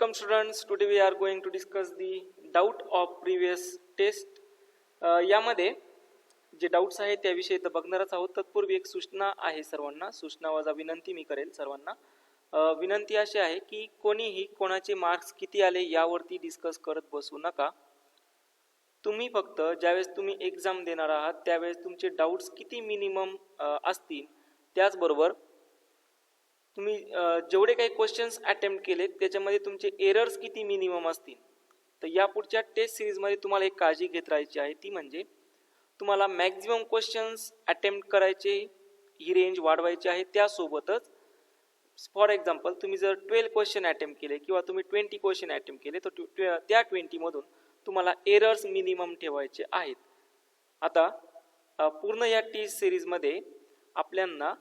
Welcome students. Today we are going to discuss the doubt of previous test. यामध्ये जे doubts आहेत त्याविषयी तर बघणारच आहोत. तत्पूर्वी एक सूचना आहे सर्वांना, सूचना वजा विनंती मी करेल सर्वांना. विनंती अशी आहे की कोणीही कोणाचे मार्क्स किती आले यावरती डिस्कस करत बसू नका. तुम्ही फक्त ज्यावेळेस तुम्ही एक्झाम देणार आहात त्यावेळेस तुमचे डाउट्स किती मिनिमम असतील, त्याचबरोबर तुम्ही जेवढे काही क्वेश्चन्स अटेम्प्ट केलेत त्याच्यामध्ये तुमचे एरर्स किती मिनिमम असतील. तर या पुढच्या टेस्ट सिरीजमध्ये तुम्हाला एक काळजी घेत राहायची आहे, ती म्हणजे तुम्हाला मॅक्झिमम क्वेश्चन्स अटेम्प्ट करायचे, ही रेंज वाढवायची आहे. त्यासोबतच फॉर एक्झाम्पल तुम्ही जर 12 क्वेश्चन अटेम्प्ट केले किंवा तुम्ही 20 क्वेश्चन अटेम्प्ट केले तर त्या 20 मधून तुम्हाला एरर्स मिनिमम ठेवायचे आहेत. आता पूर्ण या टेस्ट सिरीजमध्ये आपल्याला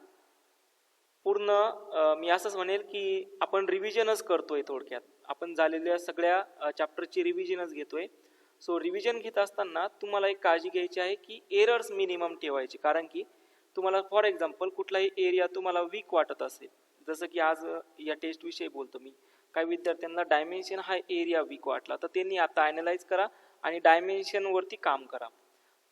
पूर्ण मी असंच म्हणेल की आपण रिव्हिजनच करतोय. थोडक्यात आपण झालेल्या सगळ्या चॅप्टरची रिव्हिजनच घेतोय. सो रिव्हिजन घेत असताना तुम्हाला एक काळजी घ्यायची आहे की एरर्स मिनिमम ठेवायची. कारण की तुम्हाला फॉर एक्झाम्पल कुठलाही एरिया तुम्हाला वीक वाटत असेल, जसं की आज या टेस्ट विषयी बोलतो मी, काही विद्यार्थ्यांना डायमेन्शन हा एरिया वीक वाटला तर त्यांनी आता ॲनालाइज करा आणि डायमेन्शनवरती काम करा.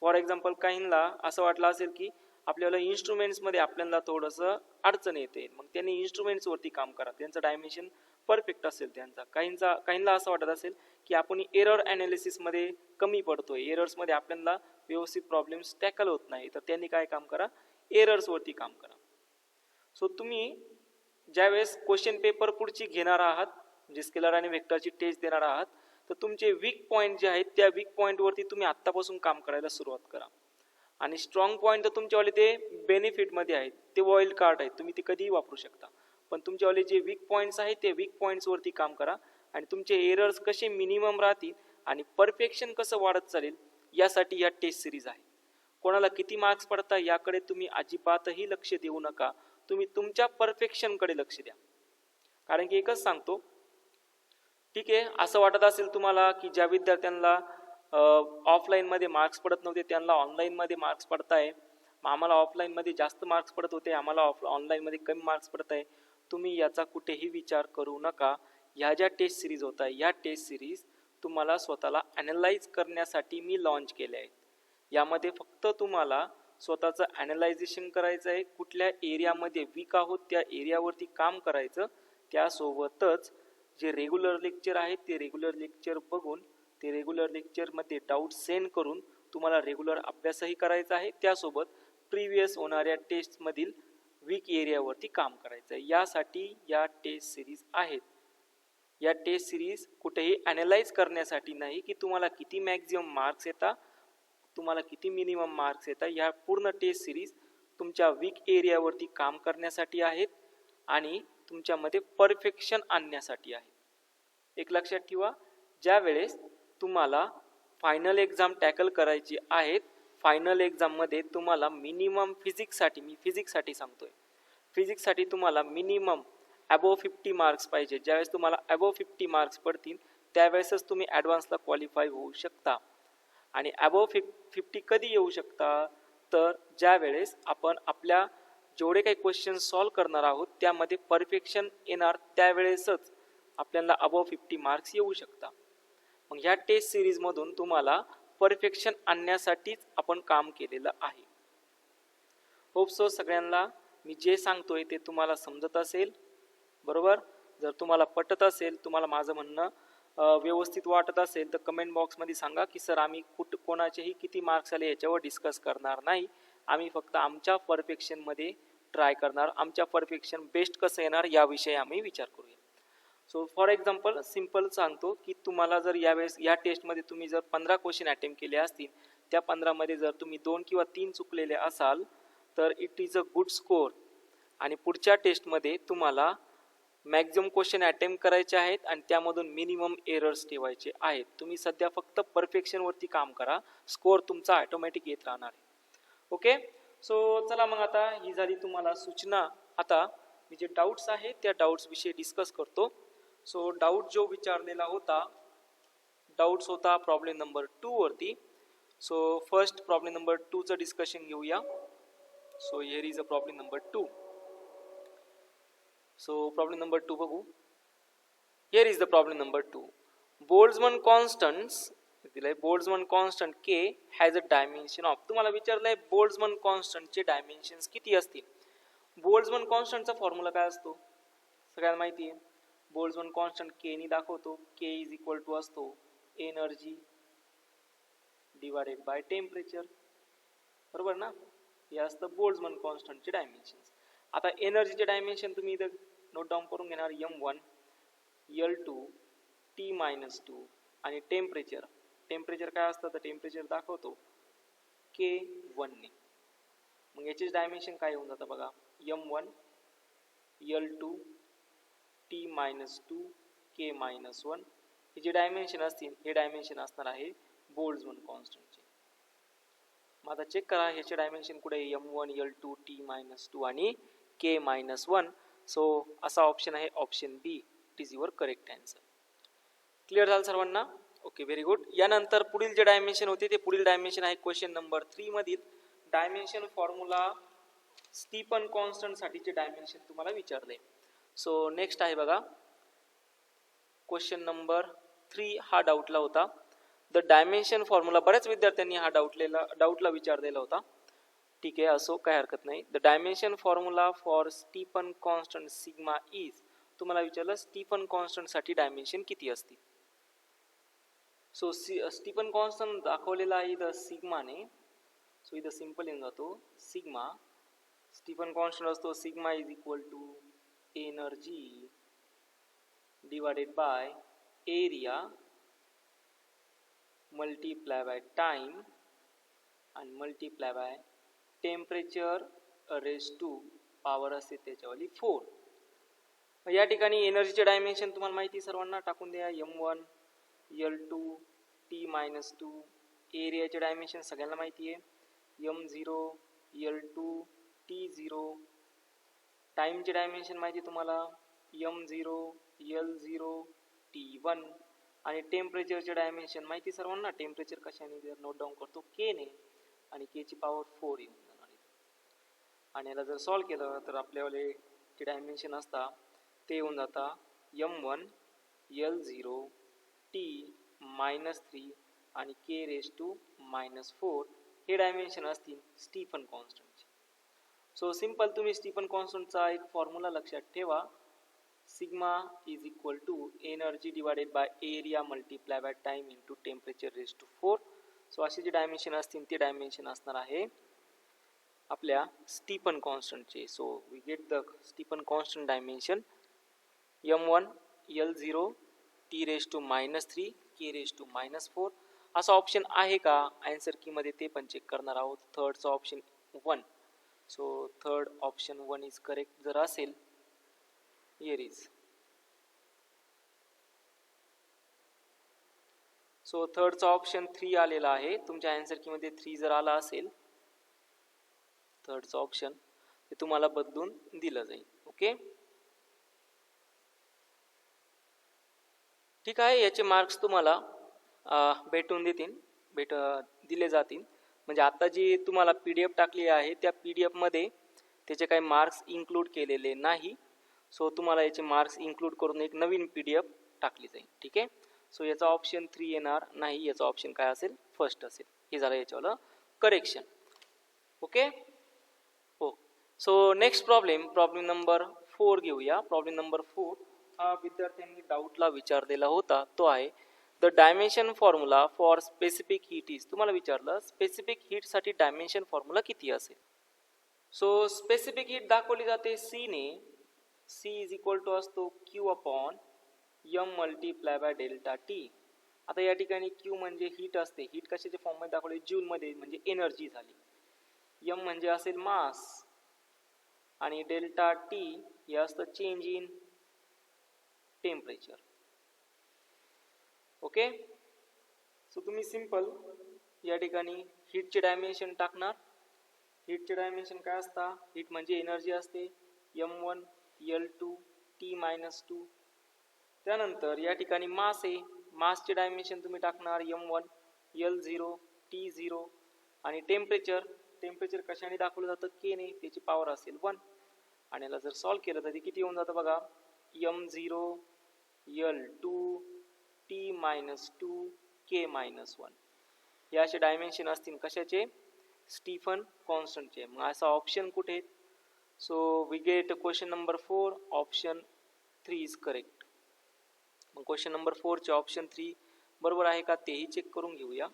फॉर एक्झाम्पल काहींना असं वाटलं असेल की आपल्याला इन्स्ट्रुमेंट्समध्ये आपल्याला थोडंसं अडचण येते, मग त्यांनी इन्स्ट्रुमेंट्सवरती काम करा, त्यांचं डायमेन्शन परफेक्ट असेल त्यांचा. काहींना असं वाटत असेल की आपण एरर ॲनालिसिसमध्ये कमी पडतोय, एरर्समध्ये आपल्याला व्यवस्थित प्रॉब्लेम्स टॅकल होत नाही, तर त्यांनी काय काम करा, एरर्सवरती काम करा. सो तुम्ही ज्यावेळेस क्वेश्चन पेपर पुढची घेणार आहात, म्हणजे स्केलर आणि वेक्टरची टेस्ट देणार आहात, तर तुमचे वीक पॉईंट जे आहेत त्या वीक पॉईंटवरती तुम्ही आत्तापासून काम करायला सुरुवात करा. आणि स्ट्रॉंग पॉईंट तर तुमच्यावाले ते बेनिफिटमध्ये आहेत, ते वाईल्ड कार्ड आहेत, तुम्ही ते कधीही वापरू शकता. पण तुमच्यावाले जे वीक पॉईंट्स आहेत ते वीक पॉईंट्सवरती काम करा आणि तुमचे एरर्स कसे मिनिमम राहतील आणि परफेक्शन कसं वाढत चालेल यासाठी या टेस्ट सिरीज आहे. कोणाला किती मार्क्स पडतात याकडे तुम्ही अजिबातही लक्ष देऊ नका, तुम्ही तुमच्या परफेक्शनकडे लक्ष द्या. कारण की एकच सांगतो, ठीक आहे, असं वाटत असेल तुम्हाला की ज्या विद्यार्थ्यांना ऑफलाईनमध्ये मार्क्स पडत नव्हते त्यांना ऑनलाईनमध्ये मार्क्स पडत आहे, आम्हाला ऑफलाईनमध्ये जास्त मार्क्स पडत होते, आम्हाला ऑनलाईनमध्ये कमी मार्क्स पडत आहे. तुम्ही याचा कुठेही विचार करू नका. ह्या ज्या टेस्ट सिरीज होत आहे या टेस्ट सिरीज तुम्हाला स्वतःला ॲनालाइज करण्यासाठी मी लॉन्च केल्या आहेत. यामध्ये फक्त तुम्हाला स्वतःचं ॲनालायझेशन करायचं आहे, कुठल्या एरियामध्ये वीक आहोत त्या एरियावरती काम करायचं. त्यासोबतच जे रेग्युलर लेक्चर आहेत ते रेग्युलर लेक्चर बघून ते रेग्युलर लेक्चरमध्ये डाऊट सेंड करून तुम्हाला रेग्युलर अभ्यासही करायचा आहे. त्यासोबत प्रिव्हियस होणाऱ्या टेस्टमधील वीक एरियावरती काम करायचं आहे. यासाठी या टेस्ट सिरीज आहेत. या टेस्ट सिरीज कुठेही ॲनालाइज करण्यासाठी नाही की तुम्हाला किती मॅक्झिमम मार्क्स येतात, तुम्हाला किती मिनिमम मार्क्स येतात. या पूर्ण टेस्ट सिरीज तुमच्या वीक एरियावरती काम करण्यासाठी आहेत आणि तुमच्यामध्ये परफेक्शन आणण्यासाठी आहे. एक लक्षात ठेवा, ज्या वेळेस तुम्हाला फायनल एक्झाम टॅकल करायची आहेत, फायनल एक्झाममध्ये तुम्हाला मिनिमम फिजिक्ससाठी, मी फिजिक्ससाठी सांगतोय, फिजिक्ससाठी तुम्हाला मिनिमम अबोव 50 मार्क्स पाहिजे. ज्यावेळेस तुम्हाला अबोव 50 मार्क्स पडतील त्यावेळेसच तुम्ही ॲडव्हान्सला क्वालिफाय होऊ शकता. आणि अबोव 50 कधी येऊ शकता, तर ज्या वेळेस आपण आपल्या जेवढे काही क्वेश्चन सॉल्व करणार आहोत त्यामध्ये परफेक्शन येणार, त्यावेळेसच आपल्याला अबोव 50 मार्क्स येऊ शकता. मग ह्या टेस्ट सिरीजमधून तुम्हाला परफेक्शन आणण्यासाठीच आपण काम केलेलं आहे. होप सो सगळ्यांना मी जे सांगतोय ते तुम्हाला समजत असेल, बरोबर. जर तुम्हाला पटत असेल, तुम्हाला माझं म्हणणं व्यवस्थित वाटत असेल तर कमेंट बॉक्समध्ये सांगा की सर आम्ही कोणाचेही किती मार्क्स आले याच्यावर डिस्कस करणार नाही, आम्ही फक्त आमच्या परफेक्शनमध्ये ट्राय करणार, आमच्या परफेक्शन बेस्ट कसं येणार याविषयी आम्ही विचार करूया. सो फॉर एक्झाम्पल सिम्पल सांगतो की तुम्हाला जर यावेळेस या टेस्टमध्ये तुम्ही जर 15 क्वेश्चन अटेम्प्ट केले असतील, त्या 15मध्ये जर तुम्ही 2 किंवा 3 चुकलेले असाल तर it is a good score. आणि पुढच्या टेस्टमध्ये तुम्हाला मॅक्झिमम क्वेश्चन अटेम्प्ट करायचे आहेत आणि त्यामधून मिनिमम एरर्स ठेवायचे आहेत. तुम्ही सध्या फक्त परफेक्शनवरती काम करा, स्कोअर तुमचा ऑटोमॅटिक येत राहणार आहे. ओके, सो चला मग आता ही झाली तुम्हाला सूचना. आता मी जे डाऊट्स आहेत त्या डाऊट्स विषयी डिस्कस करतो. सो डाऊट जो विचारलेला होता, डाऊट्स होता प्रॉब्लेम नंबर 2 वरती. सो फर्स्ट प्रॉब्लेम नंबर 2चं डिस्कशन घेऊया. So here is a problem number 2. So problem number 2 बघू. Here is the problem number 2. Boltzmann constants दिलाय Boltzmann constant k has a dimension of. तुम्हाला विचारलंय Boltzmann constant चे dimensions किती असतील. Boltzmann कॉन्स्टंटचा formula काय असतो सगळ्यांना माहिती आहे. बोल्ट्झमन कॉन्स्टंट k नी दाखवतो. k इज इक्वल टू असतो एनर्जी डिवाइडेड बाय टेम्परेचर. बरोबर ना. हे असतं बोल्ट्झमन कॉन्स्टंटचे डायमेन्शन्स. आता एनर्जीचे डायमेन्शन तुम्ही इथं नोट डाऊन करून घेणार. m1 L2 T-2 आणि टेम्परेचर. टेम्परेचर काय असतं तर टेम्परेचर दाखवतो K1 ने. मग याचे डायमेन्शन काय होऊन जातं बघा. m1 L2 T-2 K-1 हे जे डायमेन्शन असतील हे डायमेन्शन असणार आहे बोल्ट्झमन कॉन्स्टंटचे. मग आता चेक करा ह्याचे डायमेन्शन कुठे आहे. m1 L2 T-2 आणि K-1. सो असा ऑप्शन आहे option B. It is your correct answer. Clear झालं सर्वांना. Okay very good. यानंतर पुढील जे डायमेन्शन होते ते पुढील डायमेन्शन आहे क्वेश्चन नंबर 3 मधील डायमेन्शन फॉर्म्युला स्टीफन कॉन्स्टंट साठीचे डायमेन्शन तुम्हाला विचारले. सो नेक्स्ट आहे बघा क्वेश्चन नंबर 3. हा डाऊटला होता. द डायमेन्शन फॉर्म्युला बऱ्याच विद्यार्थ्यांनी हा डाऊटला विचारलेला होता. ठीक आहे असो काय हरकत नाही. The dimension formula for Stefan constant sigma is. तुम्हाला विचारलं स्टीफन कॉन्स्टंट साठी डायमेन्शन किती असतील. सो स्टीफन कॉन्स्टंट दाखवलेला आहे इथं सिग्माने. सो इथं सिंपल येऊन जातो सिग्मा. स्टीफन कॉन्स्टंट असतो sigma is equal to energy divided by area multiply by time आणि multiply by temperature raise to power असते त्याच्यावाली 4. या ठिकाणी एनर्जीचे डायमेन्शन तुम्हाला माहिती सर्वांना टाकून द्या. m1 L2 T-2 एरियाचे डायमेन्शन सगळ्यांना माहिती आहे. m0 L2 T0 टाइमचे डायमेन्शन माहिती तुम्हाला m0 L0 T1 आणि टेम्परेचरचे डायमेन्शन माहिती सर्वांना. टेम्परेचर कशाने नोट डाऊन करतो k ने आणि k ची पॉवर 4 येऊन जाणार. आणि याला जर सॉल्व केलं तर आपल्यावाले जे डायमेन्शन असतात ते येऊन जाता m1 L0 T-3 आणि K⁻⁻4 हे डायमेन्शन असतील स्टीफन कॉन्स्टंटचे. सो सिंपल तुम्ही स्टीफन कॉन्स्टंटचा एक फॉर्म्युला लक्षात ठेवा. Sigma is equal to energy divided by area multiply by time into temperature raise to 4. So असे जे डायमेन्शन असतील ते डायमेन्शन असणार आहे आपल्या स्टीफन कॉन्स्टंटचे. So we get the Stefan constant dimension m1 L0 T⁻³ K⁻⁻4. असा ऑप्शन आहे का आन्सर की मध्ये ते पण चेक करणार आहोत. थर्डचा option 1. So third option 1 is correct. जर असेल हिअर इज. सो थर्डचा ऑप्शन 3 आलेला आहे. तुमच्या आन्सर की मध्ये 3 जर आला असेल थर्डचा ऑप्शन ते तुम्हाला बदलून दिलं जाईल. ओके ठीक आहे. याचे मार्क्स तुम्हाला दिले जातील. म्हणजे आता जी तुम्हाला PDF टाकली आहे त्या PDF मध्ये त्याचे काही मार्क्स इन्क्लूड केलेले नाही. सो तुम्हाला याचे मार्क्स इन्क्लूड करून एक नवीन PDF टाकली जाईल. ठीक आहे. सो याचा ऑप्शन 3 येणार नाही. याचा ऑप्शन काय असेल फर्स्ट असेल. हे झालं याच्यावर करेक्शन. ओके हो. सो नेक्स्ट प्रॉब्लेम नंबर 4 घेऊया. प्रॉब्लेम नंबर 4 हा विद्यार्थ्यांनी डाऊटला विचारलेला होता. तो आहे the dimension formula for specific heat is. तुम्हाला विचारलं स्पेसिफिक हीट साठी डायमेन्शन फॉर्म्युला किती असेल. सो स्पेसिफिक हीट दाखवली जाते C ने. C इज इक्वल टू असतो Q/m multiply by delta T. आता या ठिकाणी Q म्हणजे हीट असते. हीट कशाच्या फॉर्म मध्ये दाखवली जूल मध्ये म्हणजे एनर्जी झाली. m म्हणजे असेल मास आणि डेल्टा T हे असतं change in temperature. Okay so तुम्ही सिंपल या ठिकाणी हीटचे डायमेन्शन टाकणार. हीटचे डायमेन्शन काय असतात. हीट म्हणजे एनर्जी असते m1 L2 T-2. त्यानंतर या ठिकाणी मास आहे. मासचे डायमेन्शन तुम्ही टाकणार m1 L0 T0 आणि टेम्परेचर कशाने दाखवलं जातं k ने. त्याची पॉवर असेल 1 आणि याला जर सॉल्व केलं तर ते किती येऊन जातं बघा m0 L2 T minus 2 K minus 1 हे असे डायमेन्शन असतील कशाचे, स्टीफन कॉन्स्टंटचे. मग असा ऑप्शन कुठे आहेत, so we get question number 4 option 3 is correct. मग क्वेश्चन नंबर 4 चे ऑप्शन 3 बरोबर आहे का तेही चेक करून घेऊया.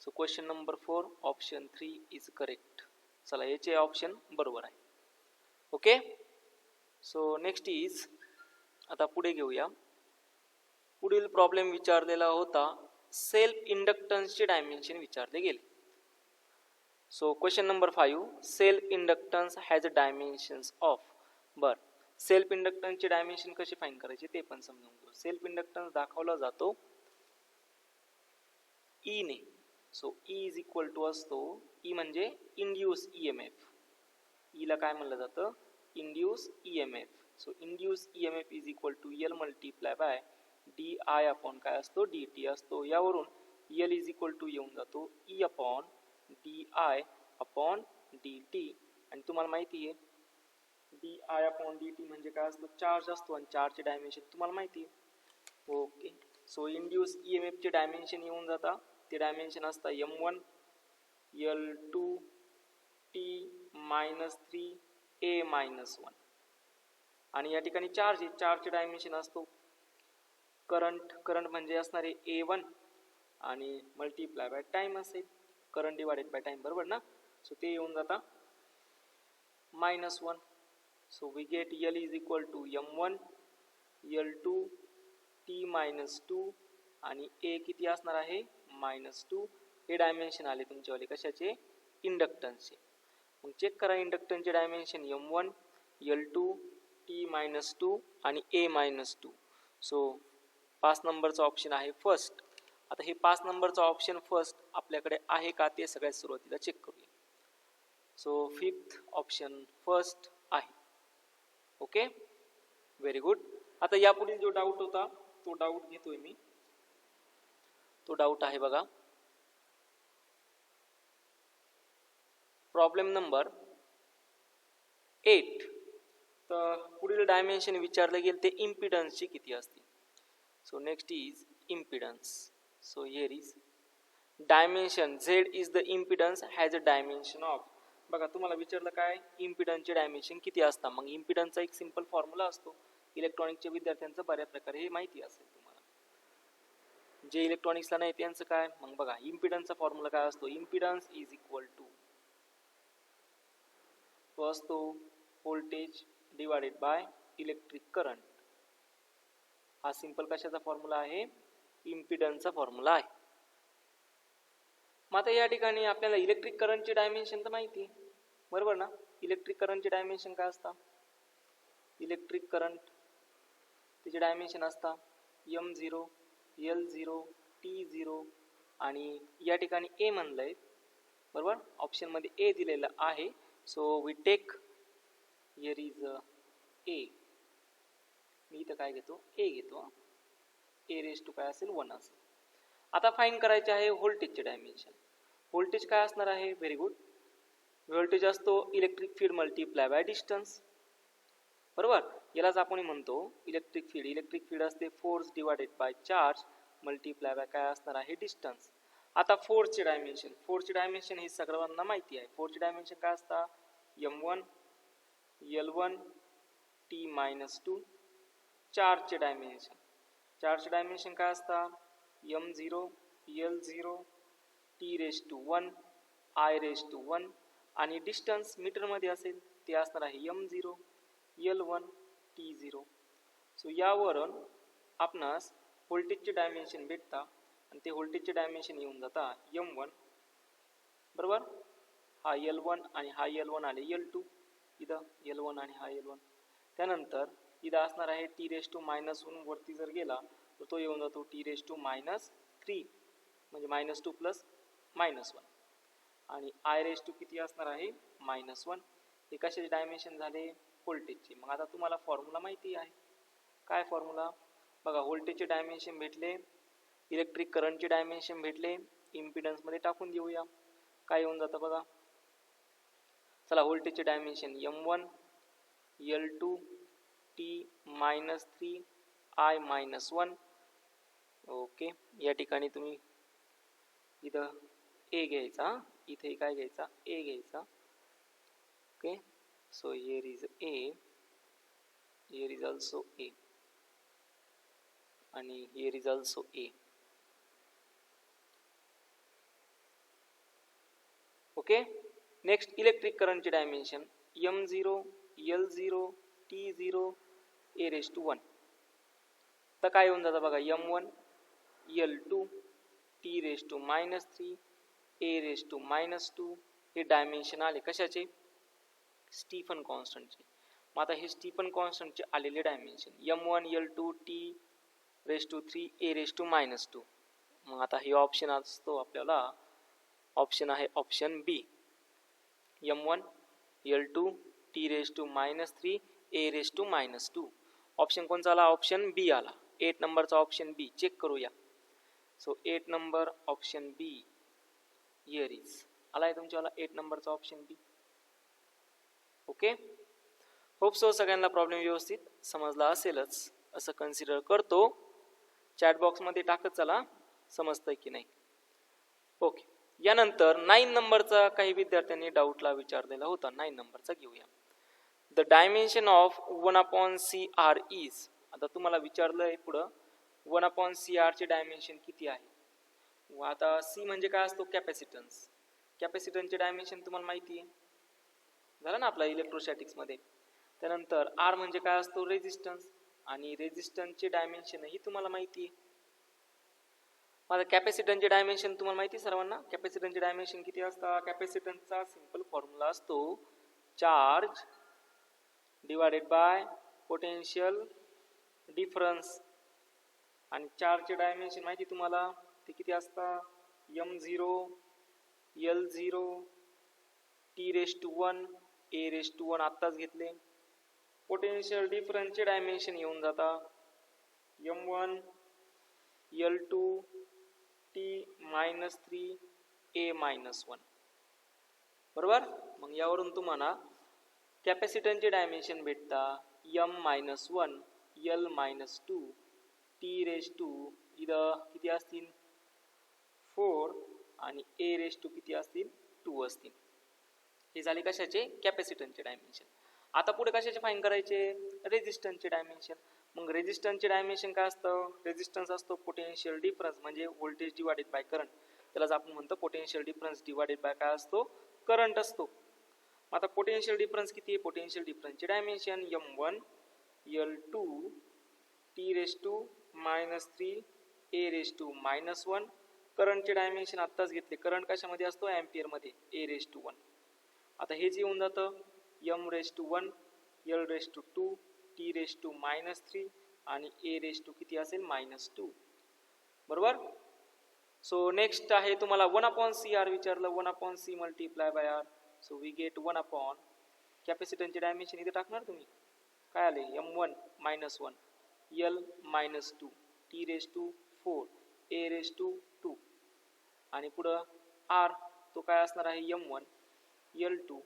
So question number 4 option 3 is correct. चला याचे ऑप्शन बरोबर आहे. ओके, सो नेक्स्ट इज, आता पुढे घेऊया. पुढील प्रॉब्लेम विचारलेला होता सेल्फ इंडक्टन्सचे डायमेन्शन विचारले गेले. So question number 5 self inductance has dimensions of. बर, सेल्फ इंडक्टन्सचे डायमेन्शन कसे फाइंड करायचे ते पण समजून घेऊ. सेल्फ इंडक्टन्स दाखवला जातो ई ने. So E is equal to असतो, ई म्हणजे इंड्यूस ईएमएफ. ईला काय म्हणलं जातं, induce EMF. So induce EMF is equal to L multiply by D I upon काय असतो, डी टी असतो. यावरून एल इज इक्वल टू येऊन जातो E upon D I upon D T. आणि तुम्हाला माहिती आहे D I upon D T म्हणजे काय असतो, चार्ज असतो. आणि चार्जचे डायमेन्शन तुम्हाला माहिती आहे. ओके, सो इंड्यूस ईएमएफचे डायमेन्शन येऊन जाता, ते डायमेन्शन असता M1 L2 T minus 3 A minus 1. आणि या ठिकाणी चार्ज आहे, चार्जचे डायमेन्शन असतो करंट. करंट म्हणजे असणारे A1 आणि मल्टिप्लाय बाय टाइम असेल, करंट डिवाइडेड बाय टाइम, बरोबर ना. सो ते येऊन जाता -1. So we get L is equal to M1 L2 T minus 2 आणि A किती असणार आहे, -2. हे डायमेन्शन आले तुमच्यावाले कशाचे, इंडक्टन्सचे. मग चेक करा इंडक्टन्सचे dimension M1 L2 T minus 2 आणि A मायनस 2. सो 5 नंबरचा ऑप्शन आहे फर्स्ट. आता हे 5 नंबरचा ऑप्शन फर्स्ट आपल्याकडे आहे का ते सगळ्यात सुरुवातीला चेक करूया. सो 5th ऑप्शन फर्स्ट आहे. Okay, very good. आता यापुढील जो डाऊट होता तो डाऊट घेतोय मी. तो डाऊट आहे बघा, प्रॉब्लेम नंबर 8. तर पुढील डायमेन्शन विचारले गेले ते इम्पिडन्सची किती असते. So next is impedance. So here is dimension Z is the impedance has a dimension of. बघा तुम्हाला विचारलं काय, इम्पिडन्सचे डायमेन्शन किती असतात. मग इम्पिडन्सचा एक सिंपल फॉर्म्युला असतो. इलेक्ट्रॉनिकच्या विद्यार्थ्यांचं बऱ्या प्रकारे हे माहिती असेल तुम्हाला. जे इलेक्ट्रॉनिक्सला नाही त्यांचं काय, मग बघा इम्पिडन्सचा फॉर्म्युला काय असतो, इम्पिडन्स इज इक्वल टू तो असतो voltage divided by electric current. हा सिंपल कशाचा फॉर्म्युला आहे, इम्पिडन्सचा फॉर्म्युला आहे. मग आता या ठिकाणी आपल्याला इलेक्ट्रिक करंटचे डायमेन्शन तर माहिती आहे, बरोबर ना. इलेक्ट्रिक करंटचे डायमेन्शन काय असतात, इलेक्ट्रिक करंट त्याचे डायमेन्शन असतात M0 L0 T0 आणि या ठिकाणी A म्हणलंय, बरोबर. ऑप्शन मध्ये A दिलेला आहे. So we take here is A. मी इथं काय घेतो, A घेतो. A रेज टू काय असेल 1 असेल. आता फाइंड करायचे आहे व्होल्टेजचे डायमेन्शन. व्होल्टेज काय असणार आहे, व्हेरी गुड. व्होल्टेज असतो electric field multiply by distance, बरोबर. यालाच आपण म्हणतो इलेक्ट्रिक फील्ड. इलेक्ट्रिक फील्ड असते force divided by charge multiply by काय असणार आहे, डिस्टन्स. आता फोर्सचे डायमेन्शन, फोर्सचे डायमेन्शन हे सगळ्यांना माहिती आहे. फोर्सचे डायमेन्शन काय असतात, M1 L1 T मायनस 2. चार्जचे डायमेन्शन, चार्जचे डायमेन्शन काय असतात, M0 L0 T raise to 1 I raise to 1 आणि डिस्टन्स मीटरमध्ये असेल ते असणार आहे M0 L1 T0. सो यावरून आपणास व्होल्टेजचे डायमेन्शन भेटता आणि ते व्होल्टेजचे डायमेन्शन येऊन जाता M1, बरोबर. हा L1 आणि हा L1 आले L2, इथं L1 आणि हा L1. त्यानंतर इथं असणार आहे T रेज टू -1 वरती जर गेला तर तो येऊन जातो T रेज टू -3 म्हणजे -2 प्लस -1 आणि I रेज टू किती असणार आहे, -1. हे कशाचे डायमेन्शन झाले, व्होल्टेजचे. मग आता तुम्हाला फॉर्म्युला माहिती आहे, काय फॉर्म्युला बघा. व्होल्टेजचे डायमेन्शन भेटले, इलेक्ट्रिक करंटचे डायमेन्शन भेटले, इम्पिडन्स मध्ये टाकून देऊया. काय येऊन जातं बघा, चला व्होल्टेजचे dimension M1 L2 -3 I -1. Okay, या ठिकाणी तुम्ही इथं ए घ्यायचा, इथे काय घ्यायचा, ए घ्यायचा. Okay, so here is A, here is also A, आणि here is also A. Okay, next electric करंटचे dimension m0, L0, T0, a⁻1. तर काय होऊन जातं बघा, m1, L2, T⁻−3, a⁻². हे डायमेन्शन आले कशाचे, स्टीफन कॉन्स्टंटचे. मग आता हे स्टीफन कॉन्स्टंटचे आलेले dimension m1, L2, T⁻3, a⁻². मग आता हे ऑप्शन असतो आपल्याला, ऑप्शन आहे ऑप्शन बी, m1, L2, T⁻−3, a⁻². Option कोणचा आला, ऑप्शन बी आला. 8 नंबरचा ऑप्शन बी चेक करूया. So 8 number option be here is आलाय तुमच्याला 8 नंबरचा ऑप्शन बी. ओके, होप सो सगळ्यांना प्रॉब्लेम व्यवस्थित समजला असेलच असं कन्सिडर करतो. चॅट बॉक्समध्ये टाकत चला समजतंय की नाही. ओके, यानंतर 9 नंबरचा काही विद्यार्थ्यांनी डाऊटला विचारलेला होता. 9 नंबरचा घेऊया. The dimension of 1/CR is. आता तुम्हाला विचारलंय पुढं 1/CR चे डायमेन्शन किती आहे. आता सी म्हणजे काय असतो, कॅपॅसिटन्स. कॅपॅसिटन्सचे डायमेन्शन तुम्हाला माहिती आहे, झालं ना आपला इलेक्ट्रोस्टॅटिक्स मध्ये. त्यानंतर आर म्हणजे काय असतो, रेजिस्टन्स, आणि रेजिस्टन्सचे डायमेन्शनही तुम्हाला माहिती आहे. माझा कॅपॅसिटन्सचे डायमेन्शन तुम्हाला माहिती आहे सर्वांना. कॅपॅसिटन्सचे डायमेन्शन किती असतात, कॅपॅसिटन्सचा सिंपल फॉर्म्युला असतो charge divided by potential difference. आणि चार्जचे डायमेन्शन माहिती तुम्हाला, ते किती असतात, m0, L0, T⁻1, a⁻1 आत्ताच घेतले. पोटेन्शियल डिफरन्सचे डायमेन्शन येऊन जाता m1, L2, T⁻3, a⁻1. बरोबर. मग यावरून तुम्हाला कॅपॅसिटन्सचे डायमेन्शन भेटता m-1, L-2, T⁻2 इथं किती असतील, 4, आणि a⁻2 किती असतील, 2 असतील. हे झाले कशाचे, कॅपॅसिटन्सचे डायमेन्शन. आता पुढे कशाचे फाईंड करायचे, रेजिस्टन्सचे डायमेन्शन. मग रेजिस्टन्सचे डायमेन्शन काय असतं, रेजिस्टन्स असतो पोटेन्शियल डिफरन्स म्हणजे व्होल्टेज डिवायडेड बाय करंट. त्यालाच आपण म्हणतो पोटेन्शियल डिफरन्स डिवायडेड बाय काय असतो, करंट असतो. आता पोटेन्शियल डिफरन्स किती आहे, potential डिफरन्सचे dimension m1, L2, T⁻−3, a⁻−1. करंटचे डायमेन्शन आत्ताच घेतले. करंट कशामध्ये असतो, एम्पियर मध्ये, a⁻1. आता हे जे येऊन जातं m⁻1, L⁻2, T⁻−3 आणि a⁻2 किती असेल, -2. बरोबर. सो नेक्स्ट आहे तुम्हाला 1/CR विचारलं, 1/C multiply by R. So we get 1/, कॅपॅसिटन्सचे डायमेन्शन इथे टाकणार तुम्ही, काय आले, m1 -1, L-2, T⁻4, a⁻2 आणि पुढं r तो काय असणार आहे, m1, L2,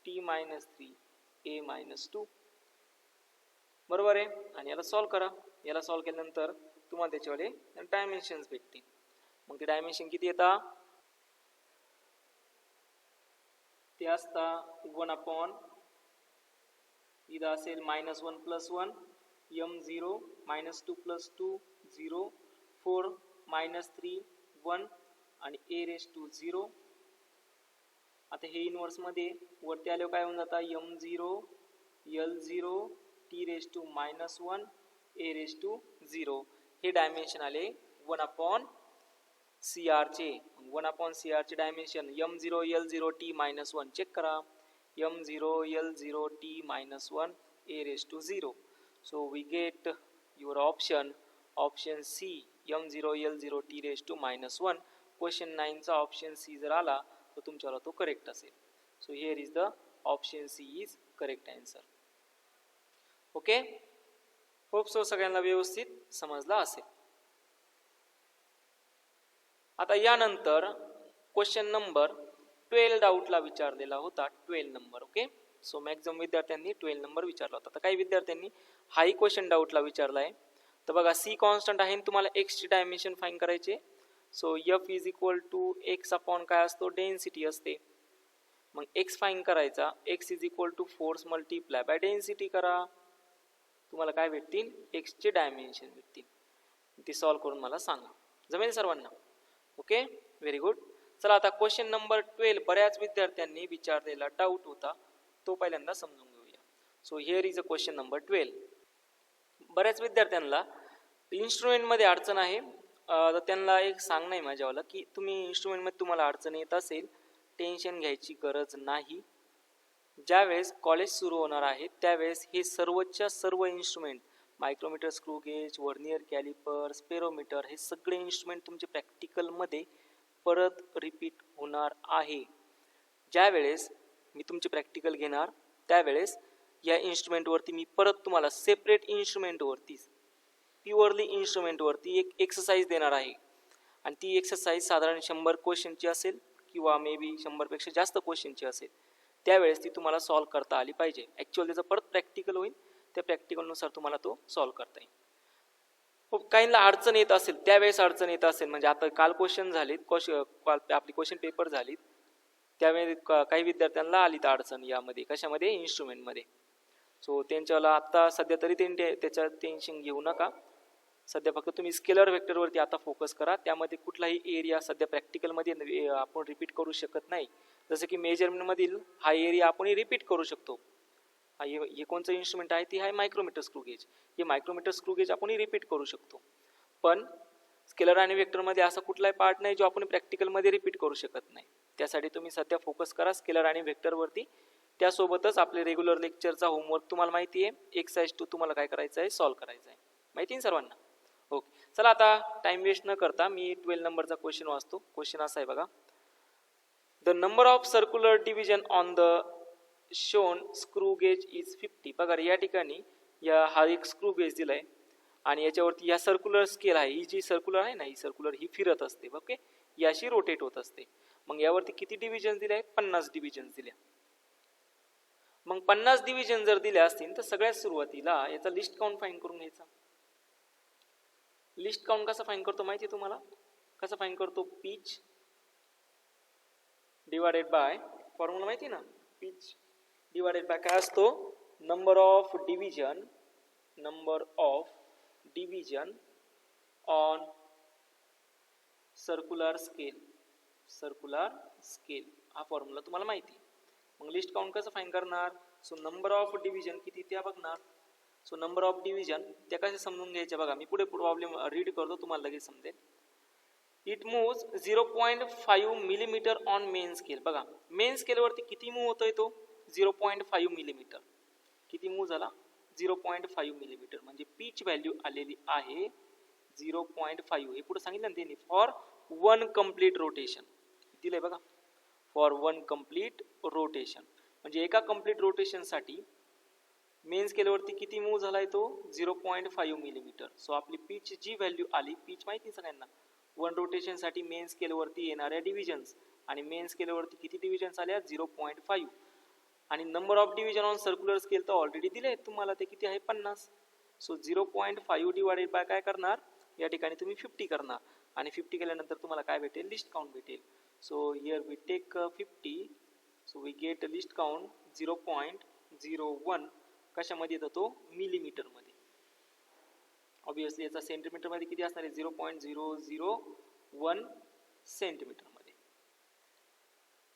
T⁻3, a⁻2. बरोबर आहे. आणि याला सॉल्व करा. याला सॉल्व केल्यानंतर तुम्हाला त्याच्यावाले डायमेन्शन्स भेटतील. मग ते डायमेन्शन किती येतात, ते असता 1/, इथं असेल -1 + 1, m0, -2 + 2, 0, 4, -3, 1 आणि a⁻0. आता हे इनवर्स मध्ये वरती आल्यावर काय होऊन जातं, m0, L0, T⁻−1, a⁻0. हे डायमेन्शन आले 1/CR चे. 1/CR चे dimension m0, L0, T⁻1 check करा, m0, L0, T⁻1, a⁻0. So we get your option C, m0, L0, T⁻−1. Question 9 चा ऑप्शन सी जर आला तर तुमच्याला तो करेक्ट असेल. So here is the option C is correct answer. Okay, hope so सगळ्यांना व्यवस्थित समजला असेल. आता यानंतर क्वेश्चन नंबर 12 डाऊटला विचारलेला होता, 12 नंबर. ओके, सो मॅक्झिमम विद्यार्थ्यांनी 12 नंबर विचारला होता. तर काही विद्यार्थ्यांनी हाही क्वेश्चन डाऊटला विचारला आहे. तर बघा सी कॉन्स्टंट आहे, तुम्हाला एक्सची डायमेन्शन फाईंड करायचे. So F is equal to X upon काय असतो, डेन्सिटी असते. मग एक्स फाईंड करायचा, X is equal to force multiply by density करा, तुम्हाला काय भेटतील, एक्सचे डायमेन्शन भेटतील. ती सॉल्व्ह करून मला सांगा. जमेल सर्वांना? Okay, very good. चला आता क्वेश्चन नंबर 12 बऱ्याच विद्यार्थ्यांनी विचारलेला डाऊट होता, तो पहिल्यांदा समजून घेऊया. So here is a question number 12. बऱ्याच विद्यार्थ्यांना इन्स्ट्रुमेंटमध्ये अडचण आहे. तर त्यांना एक सांगणं आहे माझ्यावाला की तुम्ही इन्स्ट्रुमेंटमध्ये तुम्हाला अडचण येत असेल, टेन्शन घ्यायची गरज नाही. ज्यावेळेस कॉलेज सुरू होणार आहे त्यावेळेस हे सर्वच्या सर्व instrument, micrometer, screw gauge, vernier caliper, spherometer, हे सगळे इन्स्ट्रुमेंट तुमचे प्रॅक्टिकलमध्ये परत रिपीट होणार आहे. ज्यावेळेस मी तुमचे प्रॅक्टिकल घेणार त्यावेळेस या इन्स्ट्रुमेंटवरती मी परत तुम्हाला सेपरेट इन्स्ट्रुमेंटवरती, प्युअरली इन्स्ट्रुमेंटवरती एक एक्सरसाइज देणार आहे. आणि ती एक्सरसाइज साधारण 100 क्वेश्चनची असेल किंवा मे बी 100पेक्षा जास्त क्वेश्चनची असेल. त्यावेळेस ती तुम्हाला सॉल्व्ह करता आली पाहिजे. ॲक्च्युअल त्याचं परत प्रॅक्टिकल होईल, त्या प्रॅक्टिकलनुसार तुम्हाला तो सॉल्व्ह करता येईल. काहींना अडचण येत असेल, त्यावेळेस अडचण येत असेल, म्हणजे आता काल क्वेश्चन झालीत, आपली क्वेश्चन पेपर झालीत, त्यावेळी काही विद्यार्थ्यांना आलीत अडचण यामध्ये, कशामध्ये, इन्स्ट्रुमेंटमध्ये. सो त्यांच्याला आत्ता सध्या तरी त्याच्या टेन्शन घेऊ नका. सध्या फक्त तुम्ही स्केलर वेक्टरवरती आता फोकस करा. त्यामध्ये कुठलाही एरिया सध्या प्रॅक्टिकलमध्ये आपण रिपीट करू शकत नाही. जसं की मेजरमेंटमधील हा एरिया आपण रिपीट करू शकतो. हे कोणचं इन्स्ट्रुमेंट आहे, ती आहे मायक्रोमीटर स्क्रू गेज. हे मायक्रोमीटर स्क्रू गेज आपण रिपीट करू शकतो. पण स्केलर आणि वेक्टरमध्ये असा कुठलाही पार्ट नाही जो आपण प्रॅक्टिकलमध्ये रिपीट करू शकत नाही. त्यासाठी तुम्ही सध्या फोकस करा स्केलर आणि वेक्टरवरती. त्यासोबतच आपले रेग्युलर लेक्चरचा होमवर्क तुम्हाला माहिती आहे, एक्सरसाइज 2 तुम्हाला काय करायचं आहे, सॉल्व्ह करायचं आहे. माहिती आहे सर्वांना? ओके, चला आता टाइम वेस्ट न करता मी 12 नंबरचा क्वेश्चन वाचतो. क्वेश्चन असा आहे बघा, the number of circular division on the shown screw gauge is 50. बघा या ठिकाणी हा एक स्क्रू गेज दिलाय आणि याच्यावरती या सर्क्युलर स्केल आहे. ही जी सर्क्युलर आहे ना, ही सर्क्युलर ही फिरत असते. ओके, याशी रोटेट होत असते. मग यावरती किती डिव्हिजन दिले आहेत, 50 डिव्हिजन दिल्या. मग 50 डिव्हिजन जर दिल्या असतील तर सगळ्यात सुरुवातीला याचा लिस्ट काउंट फाइंड करून घ्यायचा. लिस्ट काउंट कसा फाइंड करतो माहिती आहे तुम्हाला? कसा फाइंड करतो, पिच डिवाइडेड बाय, फॉर्म्युला माहिती आहे ना, पिच डिवाइडेड बाय काय असतो, number of division on circular scale. हा फॉर्म्युला तुम्हाला माहिती आहे. मग लिस्ट काउंट कसं फाइंड करणार, सो नंबर ऑफ डिव्हिजन किती त्या बघणार. सो नंबर ऑफ डिव्हिजन त्या कसे समजून घ्यायचे बघा, मी पुढे प्रॉब्लेम रीड करतो, तुम्हाला लगेच समजेल. It moves 0.5 millimetre on main scale. बघा मेन स्केलवरती किती मूव्ह होतोय तो, 0.5 मिलीमीटर. किती मूव्ह झाला, 0.5 मिलीमीटर. म्हणजे पिच व्हॅल्यू आलेली आहे 0.5. हे पुढे सांगितलं ना त्यांनी, फॉर 1 कम्प्लीट रोटेशन दिलंय बघा, फॉर 1 कम्प्लीट रोटेशन. म्हणजे एका कम्प्लीट रोटेशनसाठी मेन स्केलवरती किती मूव्ह झालाय तो, 0.5 मिलीमीटर. सो आपली पिच जी व्हॅल्यू आली, पिच माहिती सगळ्यांना, 1 रोटेशनसाठी मेन स्केलवरती येणाऱ्या डिव्हिजन्स, आणि मेन स्केलवरती किती डिव्हिजन्स आल्या, 0.5. आणि number of division on circular scale तर ऑलरेडी दिले आहेत तुम्हाला, ते किती आहे, 50. सो 0.5 डिवाइडेड बाय काय करणार, या ठिकाणी तुम्ही 50 करणार, आणि 50 केल्यानंतर तुम्हाला काय भेटेल, लिस्ट काउंट भेटेल. So here we take 50. So we get least count 0.01. कशामध्ये येतो तो, मिलीमीटरमध्ये. ऑब्विसली याचा सेंटीमीटरमध्ये किती असणार आहे, 0.001 सेंटीमीटरमध्ये.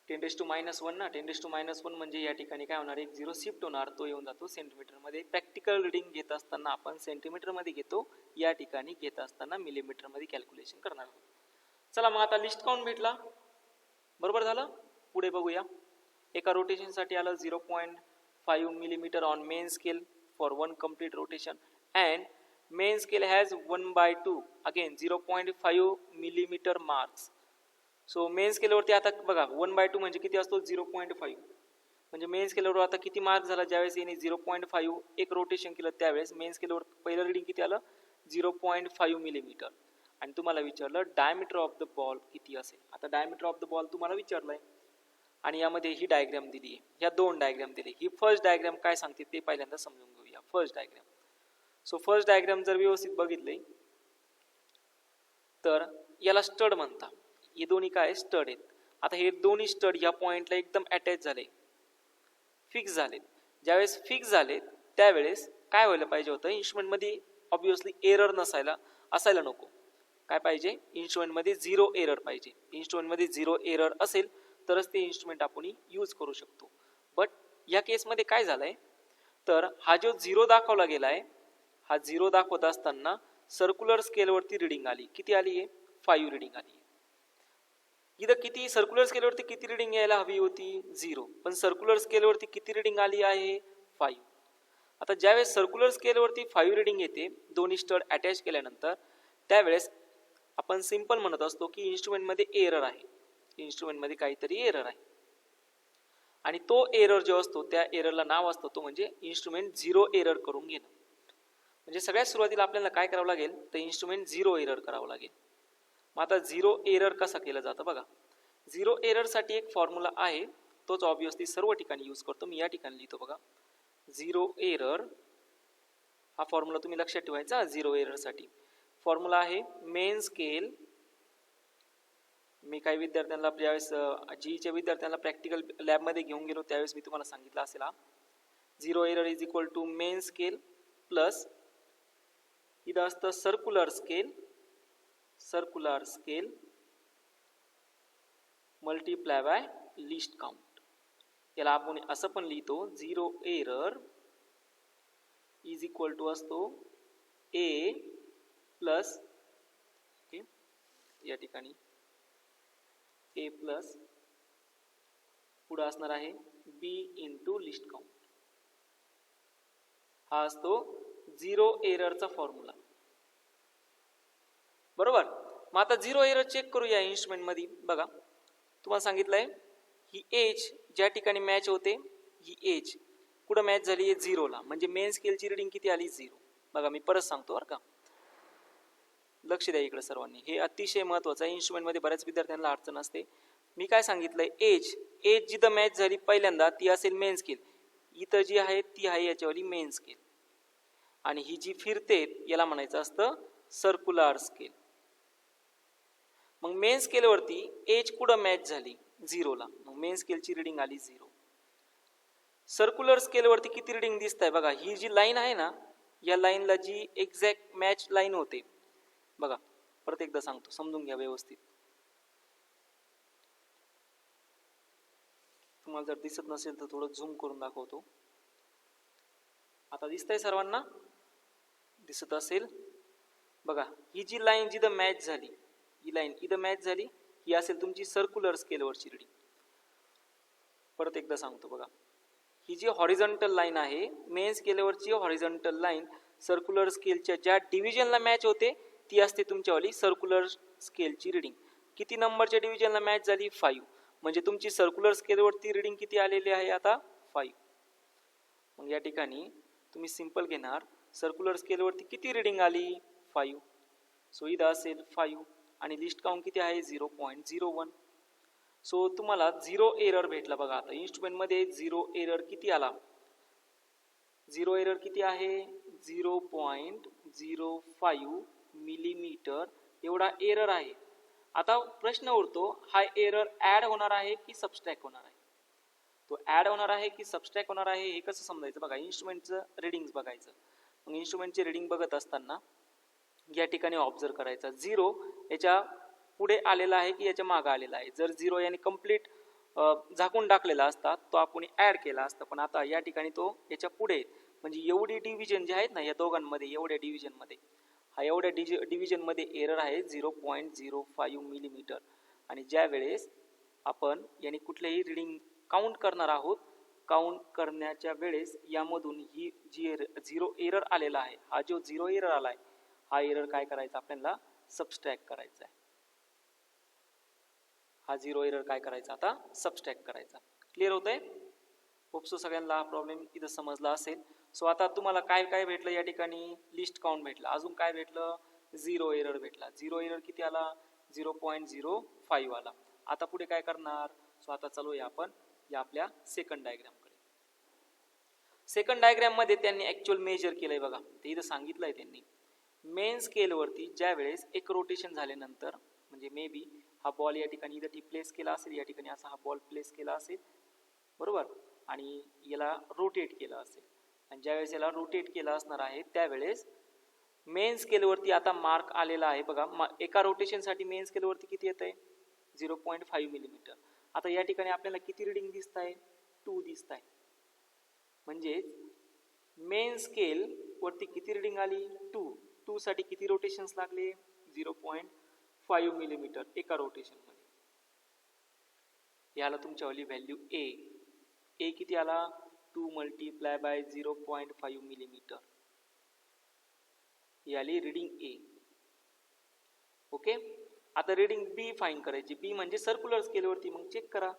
10⁻⁻1 ना, 10⁻⁻1 म्हणजे या ठिकाणी काय होणार, एक 0 शिफ्ट होणार, तो येऊन जातो सेंटीमीटरमध्ये. प्रॅक्टिकल रिडिंग घेत असताना आपण सेंटीमीटरमध्ये घेतो, या ठिकाणी घेत असताना मिलीमीटरमध्ये कॅल्क्युलेशन करणार आहोत. चला मग आता लिस्ट काउंट भेटला, बरोबर झालं. पुढे बघूया. एका रोटेशनसाठी आलं 0.5 millimetre on main scale for 1 complete rotation, and main scale has 1/2 again 0.5 millimetre marks. So main स्केलवरती आता बघा 1/2 म्हणजे किती असतो, 0.5. म्हणजे मेन स्केलवर आता किती मार्क झाला, ज्यावेळेस याने 0.5 एक रोटेशन केलं त्यावेळेस मेन स्केलवर पहिलं रिडिंग किती आलं, 0.5 मिलीमीटर. आणि तुम्हाला विचारलं डायमीटर ऑफ द बॉल किती असेल. आता डायमीटर ऑफ द बॉल तुम्हाला विचारलंय, आणि यामध्ये ही डायग्राम दिली आहे. ह्या दोन डायग्राम दिली. ही फर्स्ट डायग्राम काय सांगते ते पहिल्यांदा समजून घेऊया. First diagram. So first diagram जर व्यवस्थित बघितले तर याला स्टड म्हणतात. हे दोन्ही काय स्टड आहेत. आता हे दोन्ही स्टड या पॉइंटला एकदम अटॅच झाले, फिक्स झाले. ज्यावेळेस फिक्स झाले त्यावेळेस काय व्हायला पाहिजे होतं, इन्स्ट्रुमेंटमध्ये ऑब्विसली एरर असायला नको. काय पाहिजे, इन्स्ट्रुमेंटमध्ये 0 एरर पाहिजे. इन्स्ट्रुमेंटमध्ये 0 एरर असेल तरच ते इन्स्ट्रुमेंट आपण यूज करू शकतो. बट या केसमध्ये काय झालंय, तर हा जो 0 दाखवला गेलाय, हा 0 दाखवत असताना सर्क्युलर स्केलवरती रिडिंग आली. किती आली आहे, 5 रिडिंग आली. इथं किती सर्क्युलर स्केलवरती किती रिडिंग यायला हवी होती, 0. पण सर्क्युलर स्केलवरती किती रिडिंग आली आहे, 5. आता ज्यावेळेस सर्क्युलर स्केलवरती 5 रिडिंग येते दोन्ही स्टड अटॅच केल्यानंतर, त्यावेळेस आपण सिंपल म्हणत असतो की इन्स्ट्रुमेंटमध्ये एरर आहे, इन्स्ट्रुमेंटमध्ये काहीतरी एरर आहे. आणि तो एरर जो असतो त्या एररला नाव असतं तो म्हणजे इन्स्ट्रुमेंट 0 एरर करून घेणं. म्हणजे सगळ्यात सुरुवातीला आपल्याला काय करावं लागेल, तर इन्स्ट्रुमेंट 0 एरर करावं लागेल. मग आता 0 एरर कसा केला जातं बघा. 0 एररसाठी एक फॉर्म्युला आहे, तोच ऑब्विसली सर्व ठिकाणी यूज करतो. मी या ठिकाणी लिहितो बघा. 0 एरर हा फॉर्म्युला तुम्ही लक्षात ठेवायचा. 0 एररसाठी फॉर्म्युला आहे मेन स्केल. मी काही विद्यार्थ्यांना ज्यावेळेस जीईच्या विद्यार्थ्यांना प्रॅक्टिकल लॅबमध्ये घेऊन गेलो त्यावेळेस मी तुम्हाला सांगितलं असेल. 0 error is equal to main scale plus इथं असतं circular scale multiply by least count. याला आपण असं पण लिहितो 0 एरर इज इक्वल टू असतो ए प्लस, ओके, या ठिकाणी ए प्लस पुढे असणार आहे बी इंटू लिस्ट काउंट. हा असतो 0 एररचा फॉर्म्युला. बरोबर. मग आता 0 एरर चेक करूया इन्स्ट्रुमेंट मध्ये. बघा तुम्हाला सांगितलंय ही एज ज्या ठिकाणी मॅच होते, ही एज कुठं मॅच झाली आहे, 0 ला. म्हणजे मेन स्केलची रिडिंग किती आली, 0. बघा मी परत सांगतो बरं का, लक्ष द्या इकडे सर्वांनी. हे अतिशय महत्वाचं आहे. इन्स्ट्रुमेंटमध्ये बऱ्याच विद्यार्थ्यांना अडचण असते. मी काय सांगितलंय, एज जिथं मॅच झाली पहिल्यांदा ती असेल मेन स्केल. इथं जी आहे ती आहे याच्यावाली मेन स्केल. आणि ही जी फिरते याला म्हणायचं असतं सर्क्युलर स्केल. मग मेन स्केलवरती एज कुठं मॅच झाली, 0 ला. मग मेन स्केलची रिडिंग आली 0. सर्क्युलर स्केलवरती किती रिडिंग दिसत आहे बघा. ही जी लाईन आहे ना, या लाईनला जी एक्झॅक्ट मॅच लाईन होते बघा, परत एकदा सांगतो समजून घ्या व्यवस्थित. तुम्हाला जर दिसत नसेल तर थोडं झूम करून दाखवतो. आता दिसतंय सर्वांना, दिसत असेल बघा. ही जी लाईन जिथं मॅच झाली, ही लाईन इथं मॅच झाली, ही असेल तुमची सर्क्युलर स्केलवरची रिडिंग. परत एकदा सांगतो बघा. ही जी हॉरिझॉन्टल लाईन आहे मेन स्केलवरची, हॉरिझॉन्टल लाईन सर्क्युलर स्केलच्या ज्या डिव्हिजनला मॅच होते ती असते तुमच्यावाली सर्क्युलर स्केलची रिडिंग. किती नंबरच्या डिव्हिजनला मॅच झाली, 5. म्हणजे तुमची सर्क्युलर स्केलवरती रिडिंग किती आलेली आहे आता, 5. मग या ठिकाणी तुम्ही सिंपल घेणार, सर्क्युलर स्केलवरती किती रिडिंग आली, 5. सो इथं असेल 5 आणि लिस्ट काउंट किती आहे, 0.01. सो तुम्हाला 0 एरर भेटला बघा. आता इन्स्ट्रुमेंटमध्ये 0 एरर किती आला, 0 एरर किती आहे, 0.05 मिलीमीटर एवढा एरर आहे. आता प्रश्न उरतो, हा एरर ऍड होणार आहे की सबस्ट्रॅक्ट होणार आहे. तो ऍड होणार आहे की सबस्ट्रॅक्ट होणार आहे हे कसं समजायचं बघा. इन्स्ट्रुमेंटचं रिडिंग्स बघायचं. मग इन्स्ट्रुमेंटचे रिडिंग बघत असताना या ठिकाणी ऑब्झर्व करायचा, 0 याच्या पुढे आलेला आहे की याच्या मागे आलेला आहे. जर 0 याने कंप्लीट झाकून टाकलेला असता तो आपण ऍड केला असता, पण आता या ठिकाणी तो याच्या पुढे, म्हणजे एवढी डिव्हिजन जे आहेत ना या दोघांमध्ये, एवढ्या डिव्हिजनमध्ये, हा एवढ्या डिव्हिजनमध्ये एरर आहे 0.05 मिलीमीटर. आणि ज्या वेळेस आपण याने कुठल्याही रिडिंग काउंट करणार आहोत, काउंट करण्याच्या वेळेस यामधून ही जी 0 एरर आलेला आहे, हा जो 0 एरर आलाय, हा एरर काय करायचा आपल्याला, सबस्ट्रॅक्ट करायचा आहे. हा 0 एरर काय करायचा आता, सबस्ट्रॅक्ट करायचा. क्लिअर होतंय. होपसो सगळ्यांना हा प्रॉब्लेम इथं समजला असेल. सो आता तुम्हाला काय काय भेटलं या ठिकाणी, लिस्ट काउंट भेटला. अजून काय भेटलं, 0 एरर भेटला. 0 एरर किती आला, 0.05 आला. आता पुढे काय करणार, सो सो आता चालूया आपण या आपल्या सेकंड डायग्रामकडे. सेकंड डायग्राम मध्ये त्यांनी ऍक्च्युअल मेजर केलंय बघा, ते इथं सांगितलंय त्यांनी. मेन स्केलवरती ज्या वेळेस एक रोटेशन झाल्यानंतर, म्हणजे मे बी हा बॉल या ठिकाणी इथं प्लेस केला असेल, या ठिकाणी असा हा बॉल प्लेस केला असेल, बरोबर, आणि याला रोटेट केला असेल, आणि ज्यावेळेस याला रोटेट केला असणार आहे त्यावेळेस मेन स्केलवरती आता मार्क आलेला आहे बघा. एका रोटेशनसाठी मेन स्केलवरती किती येत आहे? 0.5 मिलीमीटर. आता या ठिकाणी आपल्याला किती रिडिंग दिसत आहे? 2 दिसत आहे. म्हणजे मेन स्केल वरती किती रिडिंग आली? 2 साठी किती रोटेशन्स लागले? 0.5 मिलीमीटर एका रोटेशन मध्ये. याला तुमच्यावाली व्हॅल्यू ए किती आला? 2 मल्टिप्लाय बाय 0.5 मिलीमीटर. याली रिडिंग ए. ओके. आता रिडिंग बी फाइंड करायची. बी म्हणजे सर्क्युलर स्केलवरती. मग चेक करा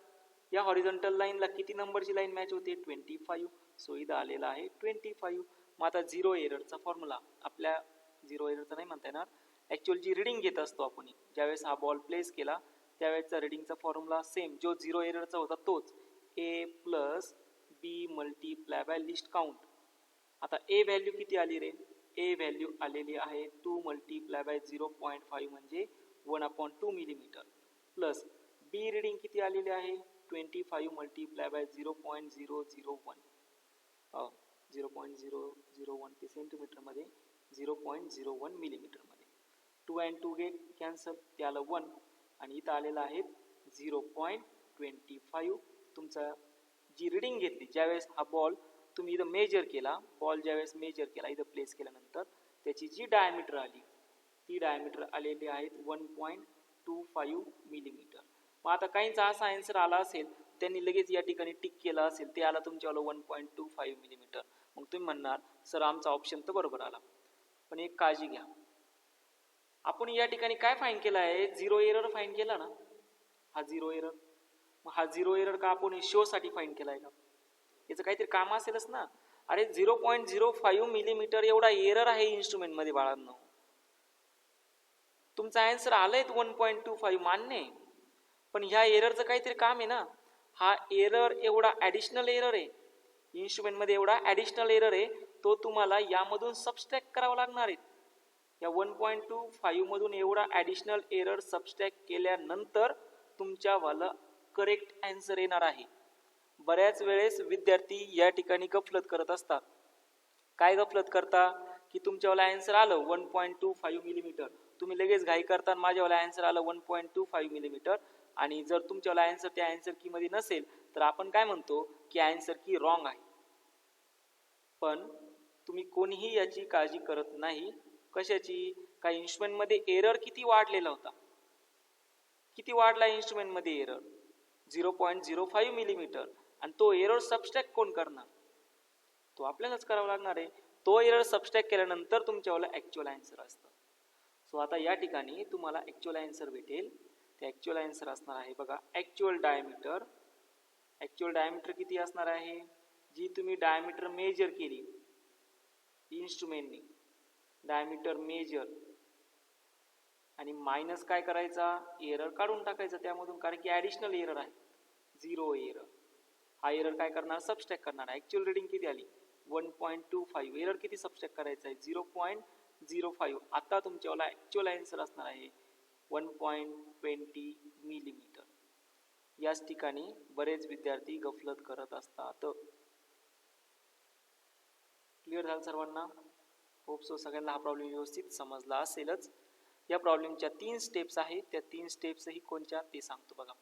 या हॉरिझॉन्टल लाईनला किती नंबरची लाईन मॅच होते? 25. सो इथं आलेला आहे 25. मग आता झिरो एररचा फॉर्म्युला, आपल्या झिरो एररचा नाही म्हणता येणार, ऍक्च्युअल जी रिडिंग घेत असतो आपण ज्यावेळेस हा बॉल प्लेस केला त्यावेळेसचा रिडिंगचा फॉर्म्युला सेम जो झिरो एररचा होता तोच, A plus B multiply by least count. आता ए व्हॅल्यू किती आली रे? ए व्हॅल्यू आलेली आहे 2 मल्टिप्लाय बाय 0.5 म्हणजे 1/2 मिलीमीटर, प्लस बी रिडिंग किती आलेली आहे? 25 मल्टिप्लाय बाय 0.001 0.001 ते सेंटीमीटर मध्ये 0.01 मिलीमीटर मध्ये. 2 and 2 गेट कॅन्सल, त्याला 1, आणि इथं आलेला आहे 0.25. तुमचा जी रिडिंग घेतली ज्यावेळेस हा बॉल तुम्ही इथं मेजर केला, बॉल ज्यावेळेस मेजर केला इथं प्लेस केल्यानंतर त्याची जी डायमीटर आली ती डायमीटर आलेली आहे 1.25 मिलीमीटर. मग आता काहींचा असा आन्सर आला असेल त्यांनी लगेच या ठिकाणी टिक केला असेल, ते आला तुमच्यावाला 1.25 मिलीमीटर. मग तुम्ही म्हणणार सर आमचा ऑप्शन तर बरोबर आला. पण एक काळजी घ्या, आपण या ठिकाणी काय फाइंड केला आहे? झिरो एरर फाइंड केला ना, हा झिरो एरर. मग हा झिरो एरर का आपण शो साठी फाइंड केलाय का? याचं काहीतरी काम असेलच ना. अरे 0.05 मिलीमीटर एवढा एरर आहे इन्स्ट्रुमेंट मध्ये बाळांनो. तुमचा आन्सर आलाय 1.25 मान्य आहे, पण ह्या एररचं काहीतरी काम आहे ना. हा एरर एवढा ऍडिशनल एरर आहे इन्स्ट्रुमेंट मध्ये, एवढा ऍडिशनल एरर आहे, तो तुम्हाला यामधून सबस्ट्रॅक्ट करावा लागणार आहे. या 1.25 मधून एवढा ऍडिशनल एरर सबस्ट्रॅक्ट केल्यानंतर तुमच्यावाला करेक्ट आन्सर येणार आहे. बऱ्याच वेळेस विद्यार्थी या ठिकाणी गफलत करत असतात. काय गफलत करता? की तुमच्यावाला आन्सर आलं 1.25 मिलीमीटर, तुम्ही लगेच घाई करता माझ्यावाला आन्सर आलं 1.25 मिलीमीटर, आणि जर तुमच्यावाला आन्सर त्या आन्सर की मध्ये नसेल तर आपण काय म्हणतो की आन्सर की रॉंग आहे. पण तुम्ही कोणीही याची काळजी करत नाही. कशाची? काय इन्स्ट्रुमेंट मध्ये एरर किती वाढलेला होता? किती वाढला इन्स्ट्रुमेंट मध्ये एरर? 0.05 मिलीमीटर. आणि तो एरर सबस्ट्रॅक्ट कोण करणार? तो आपल्यालाच करावा लागणार आहे. तो एरर सबस्ट्रॅक्ट केल्यानंतर तुमच्यावाला ऍक्च्युअल आन्सर असतं. सो आता या ठिकाणी तुम्हाला ऍक्च्युअल आन्सर भेटेल. ते ऍक्च्युअल आन्सर असणार आहे बघा, ऍक्च्युअल डायमीटर. ऍक्च्युअल डायमीटर किती असणार आहे? जी तुम्ही डायमीटर मेजर केली इन्स्ट्रुमेंटनी, डायमीटर मेजर, आणि मायनस काय करायचा? एरर काढून टाकायचा त्यामधून, कारण की ऍडिशनल एरर आहे, झिरो एरर. हा एरर काय करणार? सबस्ट्रॅक्ट करणार. ऍक्च्युअल रिडिंग किती आली? 1.25. एरर किती सबस्ट्रॅक्ट करायचा आहे? 0.05. आता तुमच्यावाला ऍक्च्युअल आन्सर असणार आहे 1.20 मिलीमीटर. याच ठिकाणी बरेच विद्यार्थी गफलत करत असतात. क्लिअर झालं सर्वांना? होप सो सगळ्यांना हा प्रॉब्लेम व्यवस्थित समजला असेलच. या प्रॉब्लेमच्या 3 स्टेप्स आहेत, त्या 3 स्टेप्सही कोणत्या ते सांगतो बघा.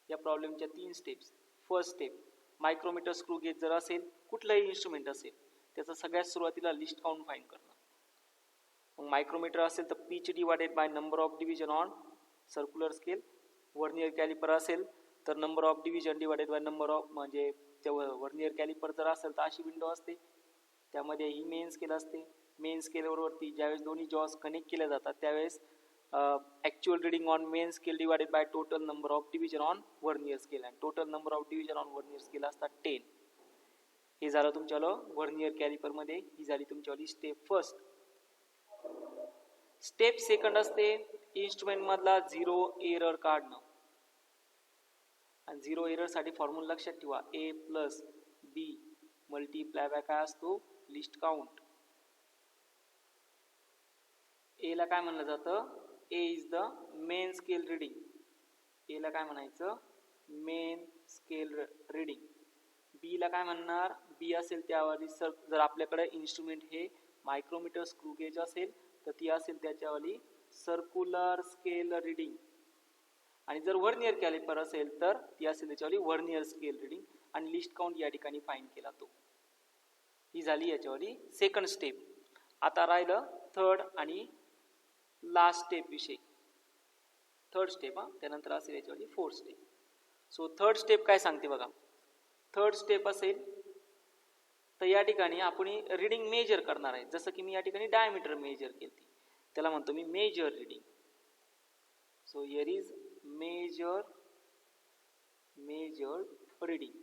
या प्रॉब्लेमच्या 3 steps. First step, micrometer screw gauge जर असेल, कुठलंही इन्स्ट्रुमेंट असेल, त्याचा सगळ्यात सुरुवातीला लिस्ट काउंट फाइंड करणं. मग मायक्रोमीटर असेल तर pitch divided by number of division on circular scale. Vernier calliper असेल तर number of division divided by number of, म्हणजे त्या वर्नियर कॅलिपर जर असेल तर अशी विंडो असते, त्यामध्ये ही मेन स्केल असते. मेन स्केलवरती ज्यावेळेस दोन्ही जॉज कनेक्ट केल्या जातात त्यावेळेस actual reading on main scale divided by total number of division on vernier scale, आणि total number of division on vernier scale असतात 10. हे झालं तुमच्याला वर्नियर कॅलिपर मध्ये. ही झाली तुमच्यावाली स्टेप फर्स्ट. स्टेप सेकंड असते इन्स्ट्रुमेंट मधला झिरो एरर काढणं. आणि झिरो एररसाठी फॉर्म्युला लक्षात ठेवा, A plus B multiply by काय असतो, लिस्ट काउंट. ए ला काय म्हणलं जातं, A is the main scale reading. A ला काय म्हणायचं, मेन स्केल रीडिंग. बी ला काय म्हणणार, बी असेल त्यावाली जर आपल्याकडे इन्स्ट्रुमेंट हे मायक्रोमीटर स्क्रू गेज असेल तर ती असेल त्याच्यावाली सर्क्युलर स्केल रीडिंग. आणि जर व्हर्नियर कॅलिपर असेल तर ती असेल त्याच्यावाली व्हर्नियर स्केल रीडिंग. आणि लिस्ट काउंट या ठिकाणी फाइंड केला तो. ही झाली याच्यावाली सेकंड स्टेप. आता राहिलं थर्ड आणि लास्ट स्टेप विषयी. थर्ड स्टेप त्यानंतर असेल याच्यावाली fourth step. So third step काय सांगते बघा. थर्ड स्टेप असेल तर या ठिकाणी आपण रीडिंग मेजर करणार आहे. जसं की मी या ठिकाणी डायमीटर मेजर केली, त्याला म्हणतो मी measure reading. So here is measured reading.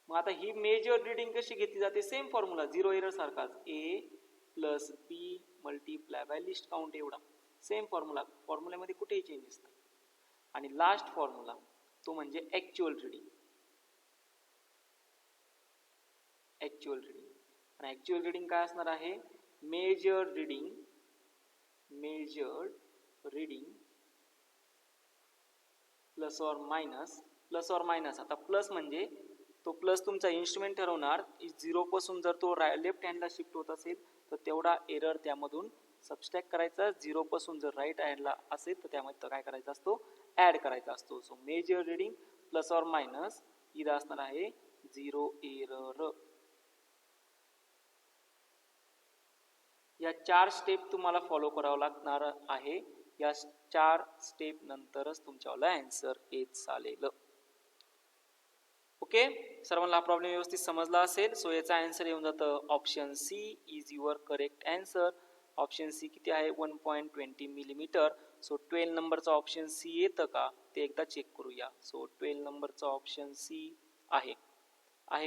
मग आता ही मेजर रीडिंग कशी घेतली जाते, सेम फॉर्म्युला झिरो एरर सारखाच, A plus B multiply by least count एवढा सेम फॉर्म्युला. फॉर्म्युल्यामध्ये कुठेही चेंजेस नाही. आणि लास्ट फॉर्म्युला तो म्हणजे ऍक्च्युअल रीडिंग. Actual reading. आणि ऍक्च्युअल रीडिंग काय असणार आहे, measured reading plus or minus. आता प्लस म्हणजे तो प्लस तुमचा इन्स्ट्रुमेंट ठरवणार, झिरो पासून जर तो लेफ्ट हँडला शिफ्ट होत असेल तर तेवढा एरर त्यामधून सबस्ट्रॅक्ट करायचा. झिरो पासून जर राईट हँडला असेल तर त्यामध्ये काय करायचा असतो, ऍड करायचा असतो. So major reading plus or minus इथं असणार आहे झिरो एरर. या 4 स्टेप तुम्हाला फॉलो करावं लागणार आहे. या 4 स्टेप नंतरच तुमच्यावाला आन्सर येत चालेल. ओके, सर्वांना हा प्रॉब्लेम व्यवस्थित समजला असेल. सो याचा आन्सर येऊन जातं option C is your correct answer. Option C किती आहे, 1.20 मिलीमीटर. सो 12 नंबरचा ऑप्शन सी येतं का ते एकदा चेक करूया. सो 12 नंबरचा ऑप्शन सी आहे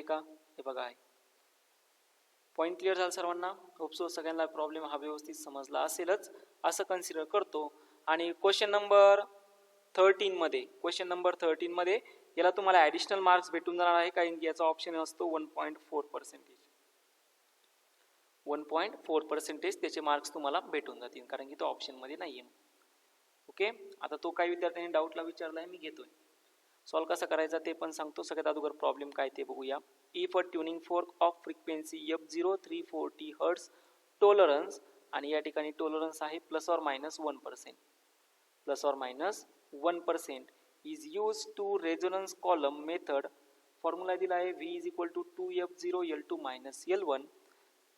का, हे बघा आहे. पॉईंट क्लिअर झाला सर्वांना. होपसो सगळ्यांना प्रॉब्लेम हा व्यवस्थित समजला असेलच असं कन्सिडर करतो. आणि क्वेश्चन नंबर 13 मध्ये याला तुम्हाला ॲडिशनल मार्क्स भेटून जाणार आहे, कारण की याचा ऑप्शन असतो 1.4%. 1.4% त्याचे मार्क्स तुम्हाला भेटून जातील, कारण की तो ऑप्शनमध्ये नाही आहे. ओके, आता तो काही विद्यार्थ्यांनी डाऊटला विचारला आहे, मी घेतोय. सॉल्व कसा करायचा ते पण सांगतो. सगळ्यात अगोदर प्रॉब्लेम काय ते बघूया. If a tuning fork of frequency F0 340 hertz tolerance, आणि या ठिकाणी टॉलरन्स आहे plus or minus 1% is use to resonance column method. Formula दिला आहे V is equal to 2F0 L2 minus L1.